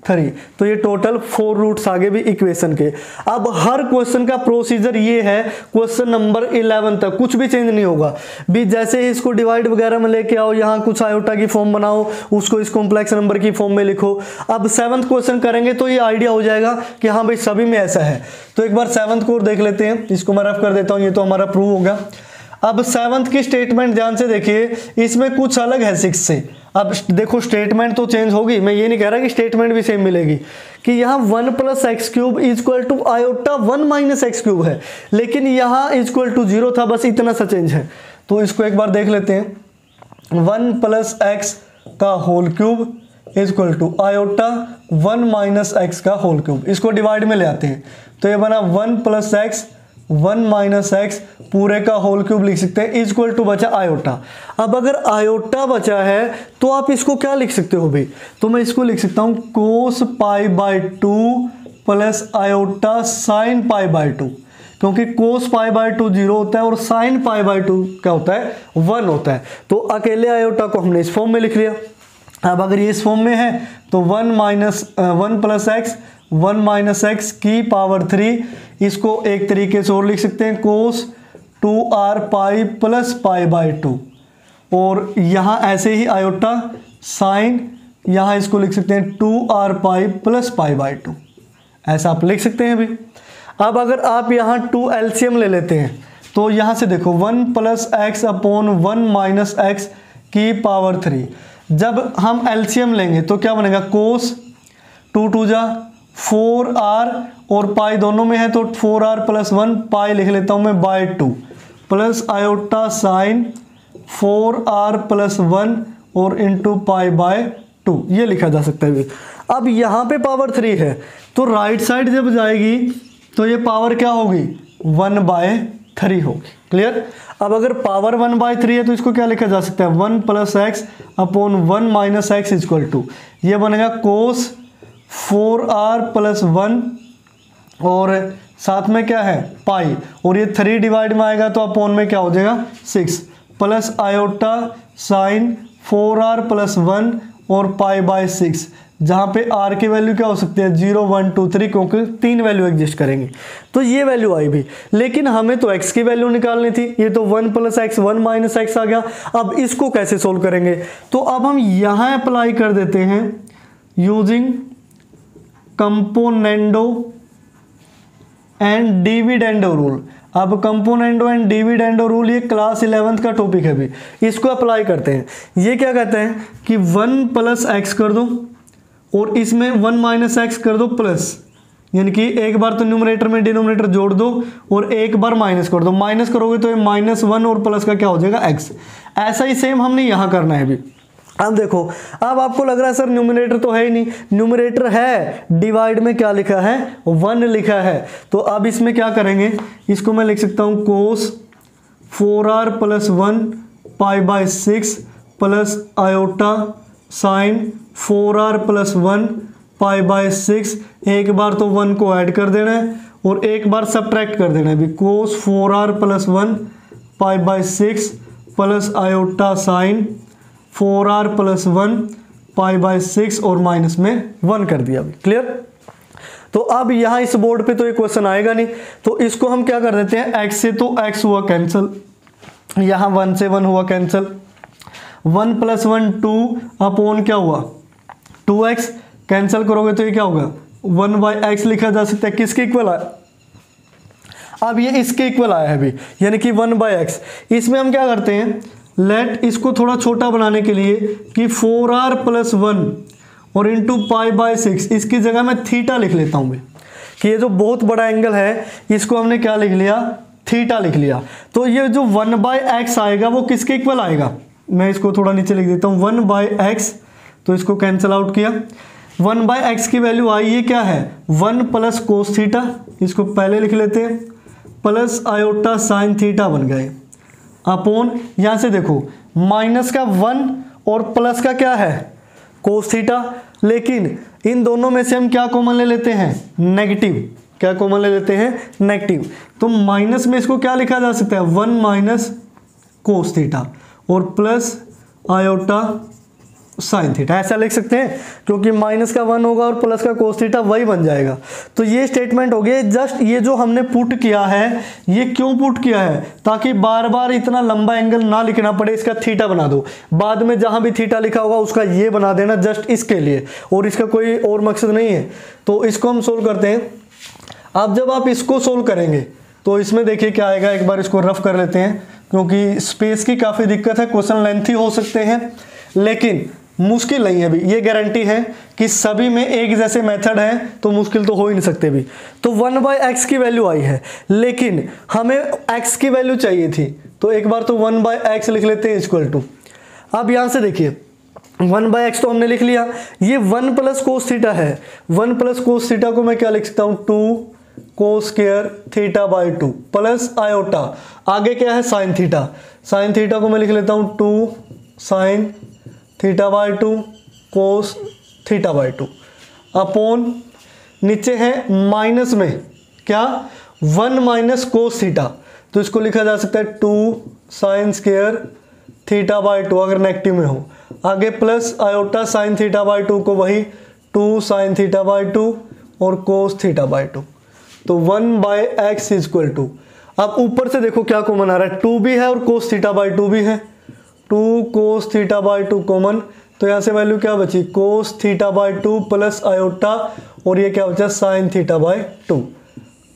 3। तो ये टोटल 4 रूट्स आगे भी इक्वेशन के। अब हर क्वेश्चन का प्रोसीजर ये है, क्वेश्चन नंबर 11 तक कुछ भी चेंज नहीं होगा भी। जैसे ही इसको डिवाइड वगैरह में लेके आओ, यहाँ कुछ आयोटा की फॉर्म बनाओ, उसको इस कॉम्प्लेक्स नंबर की फॉर्म में लिखो। अब 7th क्वेश्चन करेंगे तो ये आइडिया हो जाएगा कि हाँ भाई सभी में ऐसा है। तो एक बार 7th को देख लेते हैं, इसको मैं रफ कर देता हूँ, ये तो हमारा प्रूव हो गया। अब 7th की स्टेटमेंट ध्यान से देखिए, इसमें कुछ अलग है 6 से। अब देखो स्टेटमेंट तो चेंज होगी, मैं ये नहीं कह रहा कि स्टेटमेंट भी सेम मिलेगी, कि यहाँ 1 plus x cube equal to iota 1 minus x cube है, लेकिन यहाँ इक्वल टू 0 था, बस इतना सा चेंज है। तो इसको एक बार देख लेते हैं, 1 प्लस एक्स का whole cube equal to iota 1 minus x का होल क्यूब। इसको डिवाइड में ले आते हैं तो ये बना 1 प्लस एक्स 1 माइनस एक्स पूरे का होल क्यूब लिख सकते हैं, इक्वल टू बचा आयोटा। अब अगर आयोटा बचा है तो आप इसको क्या लिख सकते हो भाई, तो मैं इसको लिख सकता हूं cos pi by 2 plus iota sine pi by 2, क्योंकि कोस पाई बाय 2 0 होता है और साइन पाई बाय 2 क्या होता है 1 होता है। तो अकेले आयोटा को हमने इस फॉर्म में लिख लिया। अब अगर ये इस फॉर्म में है तो 1 प्लस एक्स 1 माइनस एक्स की पावर 3, इसको एक तरीके से और लिख सकते हैं कोस 2r pi plus pi by 2, और यहाँ ऐसे ही आयोटा साइन, यहाँ इसको लिख सकते हैं 2r pi plus pi by 2, ऐसा आप लिख सकते हैं भी। अब अगर आप यहाँ 2 एलसीएम ले लेते हैं तो यहाँ से देखो 1 plus x upon 1 minus x की पावर 3, जब हम एलसीएम लेंगे तो क्या बनेगा कोस 2 2 जा 4r और पाई दोनों में है तो 4r प्लस 1 पाई लिख लेता हूं मैं by 2 plus iota sine 4r plus 1 और इंटू पाई बाय 2, ये लिखा जा सकता है। अब यहाँ पे पावर 3 है तो राइट साइड जब जाएगी तो ये पावर क्या होगी 1/3 होगी। क्लियर। अब अगर पावर 1/3 है तो इसको क्या लिखा जा सकता है 1 + x upon 1 - x equal to ये बनेगा cos 4r + 1 और साथ में क्या है पाई और ये 3 डिवाइड में आएगा तो अपॉन में क्या हो जाएगा 6 प्लस आयोटा साइन 4r + 1 और π/6 जहाँ पे r की वैल्यू क्या हो सकती है 0 1 2 3 क्योंकि 3 वैल्यू एग्जिस्ट करेंगी तो ये वैल्यू आई भी। लेकिन हमें तो x की वैल्यू निकालनी थी, ये तो 1 + x 1 - x आ गया। अब इसको कैसे सोल्व करेंगे तो अब हम यहाँ अप्लाई कर देते हैं using componendo and dividendo rule. अब कंपोनेंडो एंड डिविडेंडो रूल ये क्लास 11th का टॉपिक है, भी इसको अप्लाई करते हैं। ये क्या कहते हैं कि 1 + x कर दो और इसमें 1 - x कर दो प्लस, यानी कि एक बार तो न्यूमरेटर में डिनोमिनेटर जोड़ दो और एक बार माइनस कर दो। माइनस करोगे तो ये -1 और प्लस का क्या हो जाएगा x। ऐसा ही सेम हमने यहाँ करना है भी। अब देखो, अब आपको लग रहा है सर न्यूमरेटर तो है ही नहीं, न्यूमरेटर है, डिवाइड में क्या लिखा है 1 लिखा है। तो अब इसमें क्या करेंगे, इसको मैं लिख सकता हूँ cos 4r + 1 π/6 plus iota sine 4r + 1 π/6। एक बार तो 1 को ऐड कर देना है और एक बार सब्ट्रैक्ट कर देना है भी cos 4r + 1 π/6 plus iota sine 4r + 1 π/6 और माइनस में 1 कर दिया। क्लियर। तो अब यहाँ इस बोर्ड पे तो ये क्वेश्चन आएगा नहीं, तो इसको हम क्या कर देते हैं x से तो x हुआ कैंसिल, यहाँ 1 से 1 हुआ कैंसिल, 1 + 1 2 अपॉन क्या हुआ 2x कैंसिल करोगे तो ये क्या होगा 1/x लिखा जा सकता है। किसके इक्वल आया, अब ये इसके इक्वल आया है अभी, यानी कि 1/x। इसमें हम क्या करते हैं लेट इसको थोड़ा छोटा बनाने के लिए कि 4r + 1 और इंटू π/6 इसकी जगह मैं थीटा लिख लेता हूँ कि ये जो बहुत बड़ा एंगल है इसको हमने क्या लिख लिया थीटा लिख लिया। तो ये जो 1/x आएगा वो किसके इक्वल आएगा, मैं इसको थोड़ा नीचे लिख देता हूँ 1/x, तो इसको कैंसिल आउट किया। 1/x की वैल्यू आई, ये क्या है 1 + cos थीटा, इसको पहले लिख लेते हैं, प्लस आयोटा साइन थीटा बन गए अपॉन, यहाँ से देखो माइनस का 1 और प्लस का क्या है cos थीटा, लेकिन इन दोनों में से हम क्या कॉमन ले लेते हैं नेगेटिव, क्या कॉमन ले लेते हैं नेगेटिव। तो माइनस में इसको क्या लिखा जा सकता है 1 - cos थीटा और प्लस आयोटा साइन थीटा, ऐसा लिख सकते हैं क्योंकि माइनस का 1 होगा और प्लस का cos थीटा वही बन जाएगा। तो ये स्टेटमेंट हो गया। जस्ट ये जो हमने पुट किया है, ये क्यों पुट किया है ताकि बार बार इतना लंबा एंगल ना लिखना पड़े, इसका थीटा बना दो, बाद में जहां भी थीटा लिखा होगा उसका ये बना देना, जस्ट इसके लिए, और इसका कोई और मकसद नहीं है। तो इसको हम सोल्व करते हैं। अब जब आप इसको सोल्व करेंगे तो इसमें देखिए क्या आएगा, एक बार इसको रफ कर लेते हैं क्योंकि स्पेस की काफ़ी दिक्कत है, क्वेश्चन लेंथी हो सकते हैं लेकिन मुश्किल नहीं है भी, ये गारंटी है कि सभी में एक जैसे मेथड हैं तो मुश्किल तो हो ही नहीं सकते भी। तो 1/x की वैल्यू आई है लेकिन हमें x की वैल्यू चाहिए थी, तो एक बार तो 1/x लिख लेते हैं इक्वल टू, अब यहाँ से देखिए 1/x तो हमने लिख लिया, ये 1 + cos थीटा है, 1 + cos थीटा को मैं क्या लिख सकता हूँ 2 cos² θ/2 प्लस आयोटा, आगे क्या है साइन थीटा, साइन थीटा को मैं लिख लेता हूँ 2 sin θ/2 cos θ/2 अपॉन, नीचे है माइनस में क्या 1 - cos थीटा, तो इसको लिखा जा सकता है 2 sin² θ/2 अगर नेगेटिव में हो, आगे प्लस आयोटा साइन θ/2 को वही 2 sin θ/2 और cos θ/2, तो 1/x इक्वल टू, अब ऊपर से देखो क्या कॉमन आ रहा है 2 भी है और cos θ/2 भी है, 2 cos θ/2 कॉमन, तो यहाँ से वैल्यू क्या बची cos θ/2 प्लस आयोटा और ये क्या बचा sin θ/2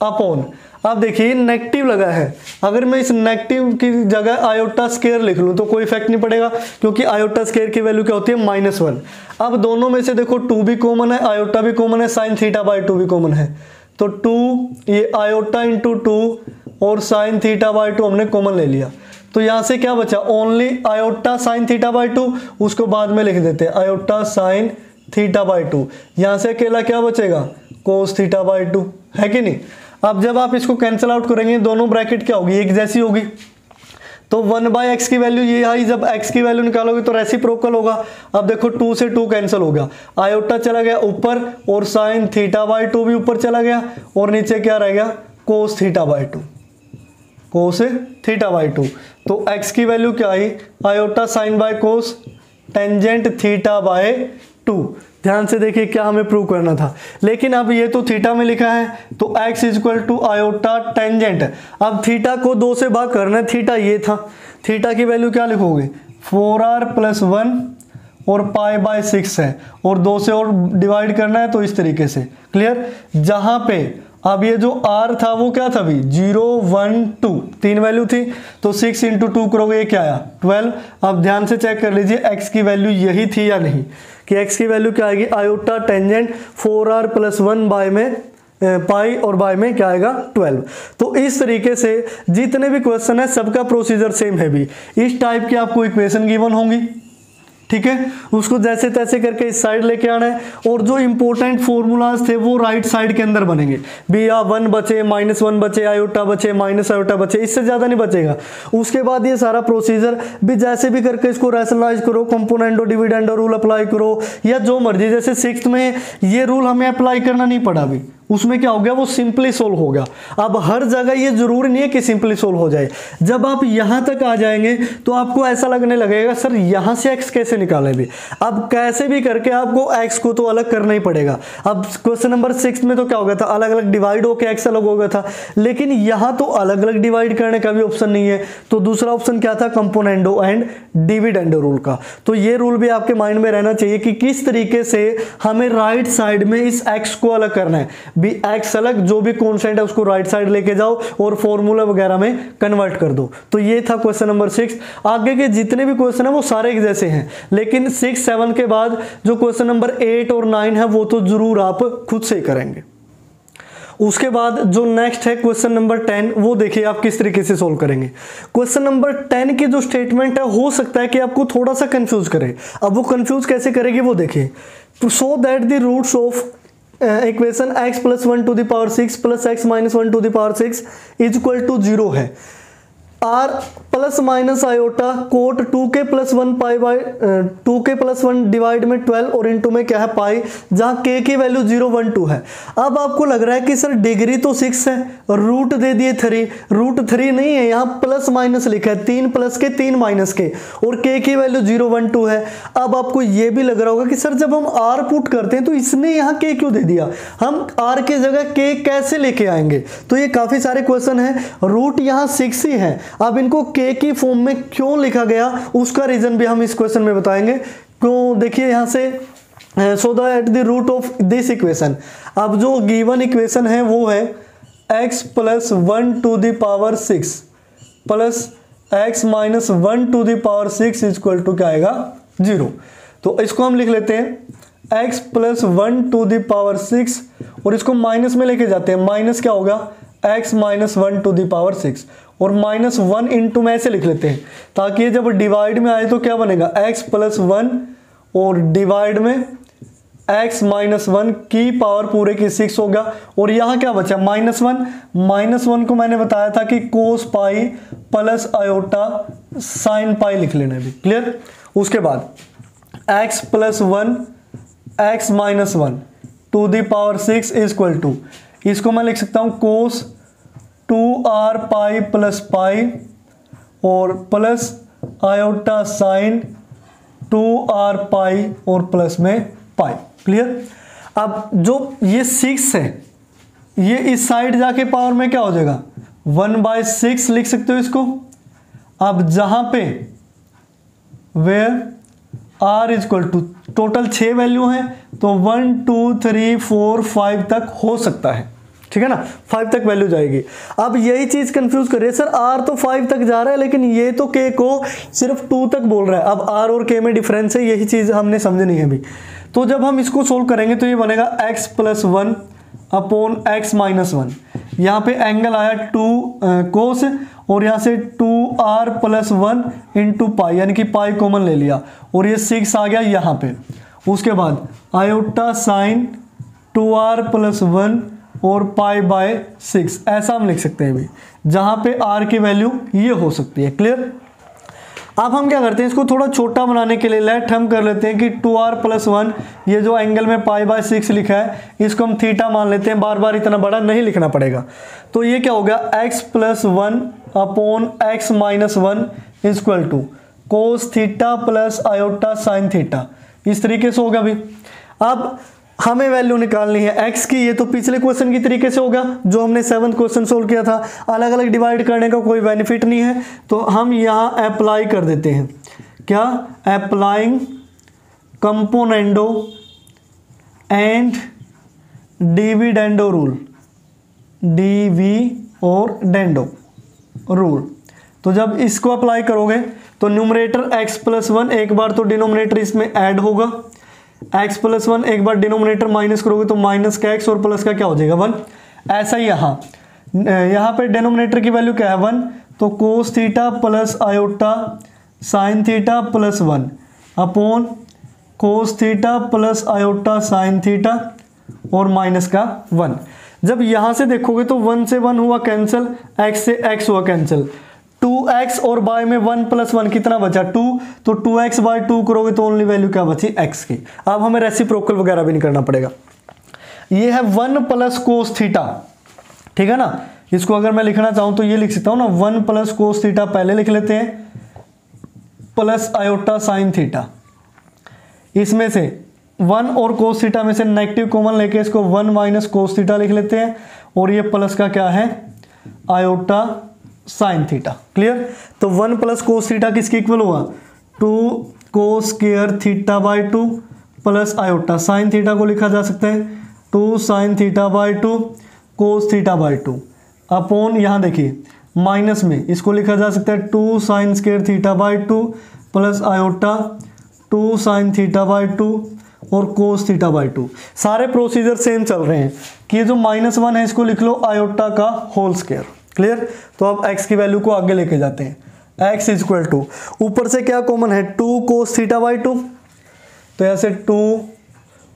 अपॉन, अब देखिए नेगेटिव लगा है, अगर मैं इस नेगेटिव की जगह आयोटा स्क्वायर लिख लूँ तो कोई इफेक्ट नहीं पड़ेगा क्योंकि आयोटा स्क्वायर की वैल्यू क्या होती है -1। अब दोनों में से देखो 2 भी कॉमन है, आयोटा भी कॉमन है, sin θ/2 भी कॉमन है, तो 2 ये आयोटा इंटू 2 और sin θ/2 हमने कॉमन ले लिया, तो यहाँ से क्या बचा ओनली आयोटा sin θ/2, उसको बाद में लिख देते हैं iota sin theta by to, यहाँ से अकेला क्या बचेगा, कोस थीटा बाई टू, है कि नहीं। अब जब आप इसको कैंसिल आउट करेंगे दोनों ब्रैकेट क्या होगी, एक जैसी होगी, तो 1/x की वैल्यू ये आई, जब x की वैल्यू निकालोगे तो रेसिप्रोकल होगा। अब देखो 2 से 2 कैंसिल हो गया, आयोटा चला गया ऊपर और साइन थीटा बाई टू भी ऊपर चला गया और नीचे क्या रह गया, cos theta by two, cos theta by two. तो x की वैल्यू क्या आई, iota sine by cos tangent theta by two. ध्यान से देखिए क्या हमें प्रूव करना था, लेकिन अब ये तो थीटा में लिखा है तो x equal to iota tangent. अब थीटा को 2 से भाग करना है, थीटा ये था, थीटा की वैल्यू क्या लिखोगे 4r + 1 और पाई बाय 6 है और 2 से और डिवाइड करना है तो इस तरीके से, क्लियर। जहां पे अब ये जो r था वो क्या था भी 0 1 2 3 वैल्यू थी, तो 6 × 2 करोगे ये क्या आया 12। अब ध्यान से चेक कर लीजिए x की वैल्यू यही थी या नहीं, कि x की वैल्यू क्या आएगी, आयोटा टेंजेंट 4r + 1 बाय में पाई और बाय में क्या आएगा 12। तो इस तरीके से जितने भी क्वेश्चन है सबका प्रोसीजर सेम है भी, इस टाइप की आपको इक्वेशन गिवन होंगी, ठीक है, उसको जैसे तैसे करके इस साइड लेके आना है और जो इंपॉर्टेंट फॉर्मूलाज थे वो राइट साइड के अंदर बनेंगे भी, या 1 बचे, -1 बचे, आयोटा बचे, माइनस आयोटा बचे, इससे ज़्यादा नहीं बचेगा। उसके बाद ये सारा प्रोसीजर भी जैसे भी करके इसको रैशनलाइज करो, कंपोनेंडो डिविडेंडो रूल अप्लाई करो या जो मर्जी, जैसे 6th में ये रूल हमें अप्लाई करना नहीं पड़ा भी, उसमें क्या हो गया वो सिंपली सोल्व हो गया। अब हर जगह ये जरूरी नहीं है कि सिंपली सोल्व हो जाए, जब आप यहां तक आ जाएंगे तो आपको ऐसा लगने लगेगा सर यहां से x कैसे निकाले भी। अब कैसे भी करके आपको x को तो अलग करना ही पड़ेगा। अब क्वेश्चन नंबर 6 में तो क्या हो गया था, अलग अलग डिवाइड होकर x अलग हो गया था, लेकिन यहां तो अलग अलग डिवाइड करने का भी ऑप्शन नहीं है, तो दूसरा ऑप्शन क्या था, कंपोनेंडो एंड डिविडेंडो रूल का। तो ये रूल भी आपके माइंड में रहना चाहिए कि किस तरीके से हमें राइट साइड में इस x को अलग करना है भी, x अलग, जो भी कॉन्स्टेंट है उसको राइट साइड लेके जाओ और फॉर्मूला वगैरह में कन्वर्ट कर दो। तो ये था क्वेश्चन नंबर 6। आगे के जितने भी क्वेश्चन है वो सारे एक जैसे हैं, लेकिन 6 7 के बाद जो क्वेश्चन नंबर 8 और 9 है वो तो जरूर आप खुद से ही करेंगे। उसके बाद जो नेक्स्ट है क्वेश्चन नंबर 10, वो देखिए आप किस तरीके से सोल्व करेंगे। क्वेश्चन नंबर 10 की जो स्टेटमेंट है हो सकता है कि आपको थोड़ा सा कंफ्यूज करे। अब वो कंफ्यूज कैसे करेगी वो देखिए, so that the roots of equation x + 1 to the power 6 + x - 1 to the power 6 = 0 है। r ± आयोटा कोट 2k + 1 पाई बाय 2k + 1 डिवाइड में 12 और इनटू में क्या है पाई, जहां k की वैल्यू 0 1 2 है। अब आपको लग रहा है कि सर डिग्री तो 6 है, रूट दे दिए 3, रूट 3 नहीं है, यहाँ प्लस माइनस लिखा है, 3 प्लस के 3 माइनस के, और k की वैल्यू 0 1 2 है। अब आपको ये भी लग रहा होगा कि सर जब हम r पुट करते हैं तो इसने यहाँ k क्यों दे दिया, हम r की जगह k कैसे लेके आएंगे। तो ये काफी सारे क्वेश्चन है, रूट यहाँ 6 ही है, अब इनको k की फॉर्म में क्यों लिखा गया उसका रीजन भी हम इस क्वेश्चन में बताएंगे। क्यों, देखिए यहां से so that the root of this equation, अब जो गिवन इक्वेशन है वो है x + 1 to the power 6 plus x - 1 to the power 6 equal to क्या आएगा 0। तो इसको हम लिख लेते हैं x + 1 to the power 6 और इसको माइनस में लेके जाते हैं, माइनस क्या होगा x - 1 to the power 6 और -1 इंटू में ऐसे लिख लेते हैं ताकि ये जब डिवाइड में आए तो क्या बनेगा x + 1 और डिवाइड में x - 1 की पावर पूरे की 6 होगा और यहाँ क्या बचा -1, -1 को मैंने बताया था कि cos pi plus iota sine pi लिख लेना भी, क्लियर। उसके बाद x + 1 x - 1 to the power 6 equal to, इसको मैं लिख सकता हूँ कोस 2r पाई प्लस पाई और plus iota sine 2r pi और प्लस में पाई, क्लियर। अब जो ये 6 है ये इस साइड जाके पावर में क्या हो जाएगा 1/6 लिख सकते हो इसको। अब जहां पे where r equal to total 6 value है तो 1 2 3 4 5 तक हो सकता है, ठीक है ना, 5 तक वैल्यू जाएगी। अब यही चीज कंफ्यूज कर रही है, सर r तो 5 तक जा रहा है लेकिन ये तो k को सिर्फ 2 तक बोल रहा है। अब r और k में डिफरेंस है, यही चीज हमने समझनी है अभी। तो जब हम इसको सोल्व करेंगे तो ये बनेगा x + 1 अपॉन x - 1, यहाँ पे एंगल आया 2 कोस और यहाँ से 2r + 1 इंटू पाई, यानी कि पाई कॉमन ले लिया और ये 6 आ गया यहाँ पे उसके बाद आयोटा साइन 2r प्लस 1 और पाई बाय 6, ऐसा हम लिख सकते हैं अभी, जहां पे r की वैल्यू ये हो सकती है। क्लियर। अब हम क्या करते हैं, इसको थोड़ा छोटा बनाने के लिए लेट हम कर लेते हैं कि 2r प्लस 1, ये जो एंगल में पाई बाय 6 लिखा है इसको हम थीटा मान लेते हैं, बार बार इतना बड़ा नहीं लिखना पड़ेगा। तो ये क्या हो गया, x plus 1 upon x minus 1 equal to cos theta plus iota sine theta, इस तरीके से होगा। अभी अब हमें वैल्यू निकालनी है x की, ये तो पिछले क्वेश्चन की तरीके से होगा जो हमने 7th क्वेश्चन सोल्व किया था। अलग अलग डिवाइड करने का कोई बेनिफिट नहीं है, तो हम यहाँ अप्लाई कर देते हैं। क्या, applying componendo and dividendo rule, DV और डेंडो रूल। तो जब इसको अप्लाई करोगे तो न्यूमरेटर x प्लस 1 एक बार तो डिनोमिनेटर इसमें ऐड होगा, x प्लस 1 एक बार डिनोमिनेटर माइनस करोगे तो माइनस का x और प्लस का क्या हो जाएगा 1। ऐसा ही यहाँ पे डिनोमिनेटर की वैल्यू क्या है 1, तो कोस theta plus iota sine theta plus 1 upon कोस theta plus iota sine theta और माइनस का 1। जब यहाँ से देखोगे तो 1 से 1 हुआ कैंसिल, x से x हुआ कैंसिल, 2x और बाय में 1 प्लस 1 कितना बचा 2, तो 2x बाय 2 करोगे तो ओनली वैल्यू क्या बची x की। अब हमें रेसिप्रोकल वगैरह भी नहीं करना पड़ेगा। ये है 1 प्लस कोस थीटा, ठीक है ना। इसको अगर मैं लिखना चाहूं तो ये लिख सकता हूं ना, 1 प्लस कोस थीटा पहले लिख लेते हैं, प्लस आयोटा साइन थीटा। इसमें से 1 और कोस थीटा में से नेगेटिव कॉमन लेके इसको 1 माइनस कोस थीटा लिख लेते हैं, और ये प्लस का क्या है आयोटा साइन थीटा। क्लियर। तो 1 प्लस कोस थीटा किसके इक्वल हुआ, 2 cos square theta by 2 plus iota sine theta को लिखा जा सकता है 2 sine theta by 2 cos theta by 2 upon, यहाँ देखिए माइनस में इसको लिखा जा सकता है 2 sine square theta by 2 plus iota 2 sine theta by 2 और कोस थीटा बाय 2। सारे प्रोसीजर सेम चल रहे हैं कि ये जो -1 है इसको लिख लो आयोटा का होल स्क्वायर। क्लियर। तो अब x की वैल्यू को आगे लेके जाते हैं, x इक्वल टू ऊपर से क्या कॉमन है 2 कोस थीटा बाय 2, तो ऐसे 2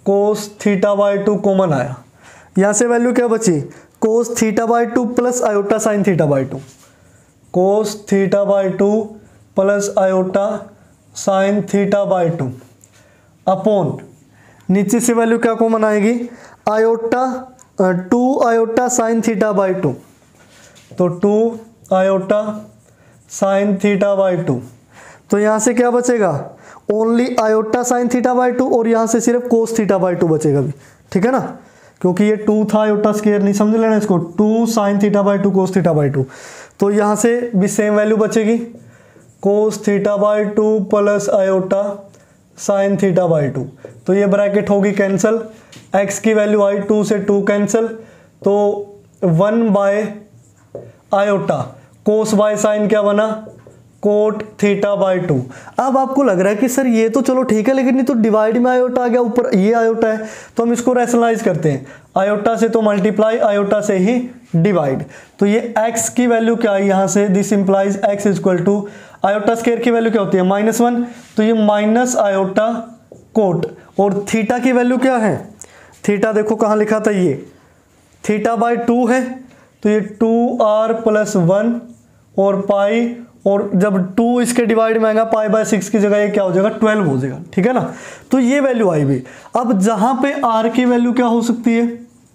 कोस थीटा बाय 2 कॉमन आया। यहाँ से वैल्यू क्या बची कोस theta by 2 plus iota sine theta by 2, cos theta by 2 plus iota sine theta by 2 upon, नीचे से वैल्यू क्या कॉमन आएगी iota 2 iota sine theta by 2, तो 2 आयोटा साइन थीटा बाय 2। तो यहाँ से क्या बचेगा only iota sine theta by 2, और यहाँ से सिर्फ कोस थीटा बाय 2 बचेगा भी, ठीक है ना, क्योंकि ये 2 था आयोटा स्क्वायर नहीं, समझ लेना इसको, 2 sine theta by 2 cos theta by 2। तो यहाँ से भी सेम वैल्यू बचेगी cos theta by 2 plus iota sine theta by 2। तो ये ब्रैकेट होगी कैंसिल, x की वैल्यू आई 2 से 2 कैंसिल, तो 1 by iota cos by sine क्या बना कोट थीटा बाय 2। अब आपको लग रहा है कि सर ये तो चलो ठीक है, लेकिन ये तो डिवाइड में आयोटा आ गया, ऊपर ये आयोटा है, तो हम इसको रैशनलाइज करते हैं, आयोटा से तो मल्टीप्लाई आयोटा से ही डिवाइड। तो ये x की वैल्यू क्या है यहाँ से, this implies x equal to iota square की वैल्यू क्या होती है -1, तो ये माइनस आयोटा कोट, और थीटा की वैल्यू क्या है, थीटा देखो कहाँ लिखा था, ये थीटा बाय 2 है, तो ये 2r प्लस 1 और पाई, और जब 2 इसके डिवाइड में आएगा पाई बाय 6 की जगह ये क्या हो जाएगा 12 हो जाएगा, ठीक है ना। तो ये वैल्यू आई भी। अब जहां पे r की वैल्यू क्या हो सकती है,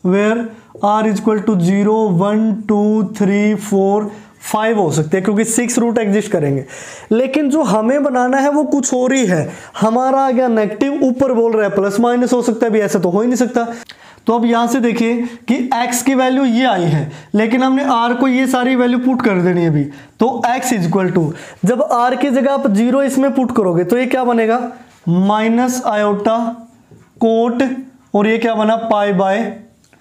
वेयर r इक्वल टू 0 1 2 3 4 5 हो सकते हैं, क्योंकि 6 रूट एग्जिस्ट करेंगे। लेकिन जो हमें बनाना है वो कुछ और ही है, हमारा आ गया नेगेटिव, ऊपर बोल रहा है प्लस माइनस हो सकता है भी, ऐसा तो हो ही नहीं सकता। तो अब यहां से देखिए कि x की वैल्यू ये आई है, लेकिन हमने r को ये सारी वैल्यू पुट कर देनी है अभी, तो x इक्वल टू, जब r की जगह आप 0 इसमें पुट करोगे तो ये क्या बनेगा माइनस आयोटा कोट, और ये क्या बना पाई बाय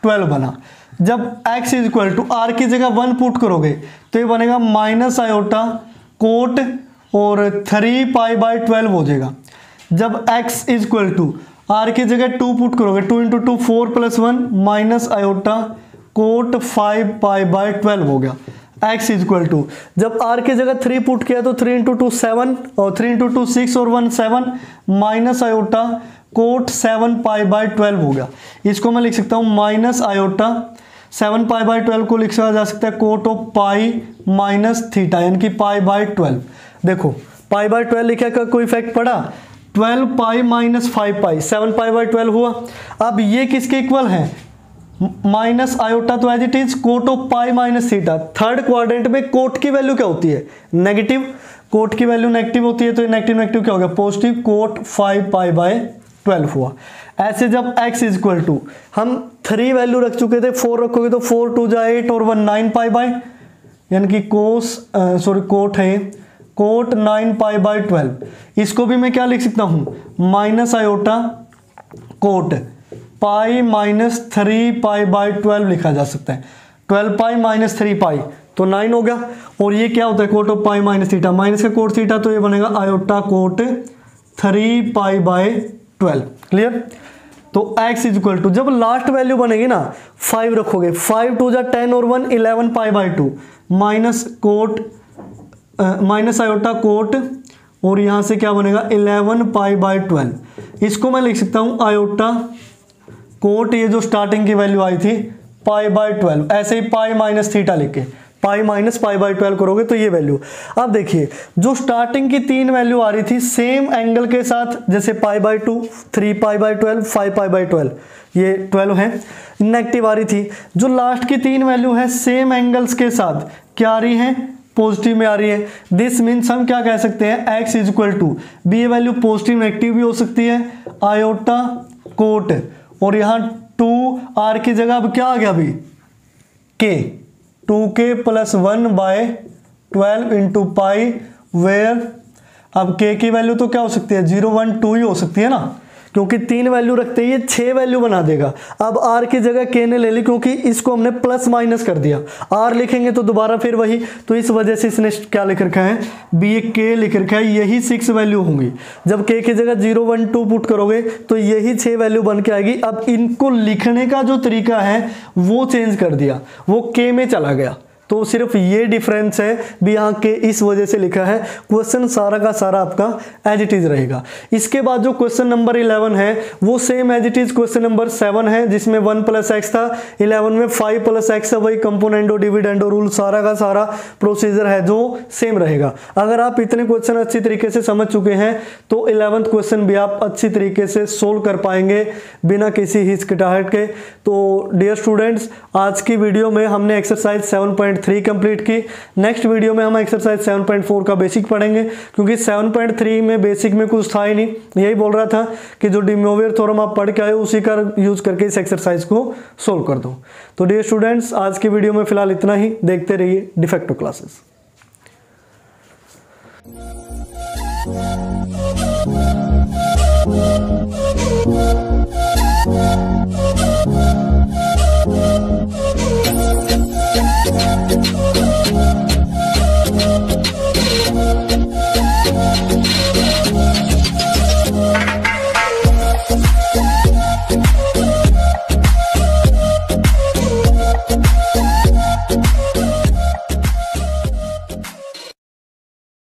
12 बना। जब x इक्वल टू r की जगह 1 पुट करोगे तो ये बनेगा माइनस आयोटा कोट और 3 पाई बाय 12 हो जाएगा। जब x इक्वल टू r की जगह 2 पुट करोगे, 2 into 2 4 plus 1 minus iota cot 5 pi by 12 हो गया। x इक्वल टू, जब r की जगह 3 पुट किया तो 3 इंटू 2 7 और 3 इंटू 2 6 और 1 7 माइनस आयोटा कोट 7π/12 हो गया। इसको मैं लिख सकता हूँ माइनस आयोटा 7π/12 को लिखा जा सकता है cot of pi minus theta, यानी कि π/12। देखो π/12 लिखा का कोई इफेक्ट पड़ा, 12π माइनस 5π 7π/12 हुआ। अब ये किसके इक्वल है, माइनस आयोटा तो as it is cot of pi minus theta. Third quadrant में कोट की वैल्यू क्या होती है, नेगेटिव, कोट की वैल्यू नेगेटिव होती है, तो नेगेटिव नेगेटिव क्या हो गया पॉजिटिव, कोट 5π/12 हुआ। ऐसे जब x इज इक्वल टू, हम 3 वैल्यू रख चुके थे, 4 रखोगे तो 4 2 जा 8 और 1 9π, यानी कि कोट है कोट 9π/12। इसको भी मैं क्या लिख सकता हूं, minus iota cot pi minus 3π/12 लिखा जा सकता है। 12π माइनस 3π तो 9 हो गया। और ये क्या होता है, cot of pi minus theta, minus का कोट थीटा, तो ये बनेगा आयोटा कोट 3π/12। क्लियर। तो x इज इक्वल टू, जब लास्ट वैल्यू बनेगी ना 5 रखोगे, 5 2 जा 10 और 1 11π/2 minus cot minus iota cot, और यहां से क्या बनेगा 11π/12। इसको मैं लिख सकता हूं आयोटा कोट, ये जो स्टार्टिंग की वैल्यू आई थी π/12, ऐसे ही पाई माइनस थीटा लिख के पाई माइनस π/12 करोगे तो ये वैल्यू। अब देखिए जो स्टार्टिंग की 3 वैल्यू आ रही थी सेम एंगल के साथ, जैसे π/2 3π/12 5π/12, ये 12 है, नेगेटिव आ रही थी। जो लास्ट की 3 वैल्यू है सेम एंगल्स के साथ क्या आ रही है, पॉजिटिव में आ रही है। दिस मीन्स हम क्या कह सकते हैं, x is equal to, B ये वैल्यू पॉजिटिव नेगेटिव भी हो सकती है, आयोटा कोट, और यहाँ 2r की जगह अब क्या आ गया अभी k, 2k + 1/12 into pi, where अब k की वैल्यू तो क्या हो सकती है 0 1 2 ही हो सकती है ना, क्योंकि 3 वैल्यू रखते ही ये 6 वैल्यू बना देगा। अब r की जगह k ने ले ली, क्योंकि इसको हमने प्लस माइनस कर दिया, r लिखेंगे तो दोबारा फिर वही, तो इस वजह से इसने क्या लिख रखा है, बी k लिख रखा है, यही 6 वैल्यू होंगी। जब k की जगह 0 1 2 पुट करोगे तो यही 6 वैल्यू बन के आएगी। अब इनको लिखने का जो तरीका है वो चेंज कर दिया, वो k में चला गया, तो सिर्फ ये डिफरेंस है भी यहाँ के, इस वजह से लिखा है। क्वेश्चन सारा का सारा आपका एज इट इज रहेगा। इसके बाद जो क्वेश्चन नंबर 11 है वो same as it is question number 7 है, जिसमें 1 + x था, 11 में 5 + x है, वही कंपोनेंडो डिविडेंडो रूल सारा का सारा प्रोसीजर है जो सेम रहेगा। अगर आप इतने क्वेश्चन अच्छी तरीके से समझ चुके हैं तो 11th क्वेश्चन भी आप अच्छी तरीके से सोल्व कर पाएंगे बिना किसी हिचकिचाहट के। तो डियर स्टूडेंट्स, आज की वीडियो में हमने एक्सरसाइज 7.3 कंप्लीट की। नेक्स्ट वीडियो में हम एक्सरसाइज 7.4 का बेसिक पढ़ेंगे, क्योंकि 7.3 में बेसिक में कुछ था ही नहीं। यही बोल रहा था कि जो डी मोवियर थ्योरम आप पढ़ के आए उसी का यूज करके इस एक्सरसाइज को सोल्व कर दो। तो डियर स्टूडेंट्स, आज की वीडियो में फिलहाल इतना ही। देखते रहिए डिफेक्टो क्लासेस।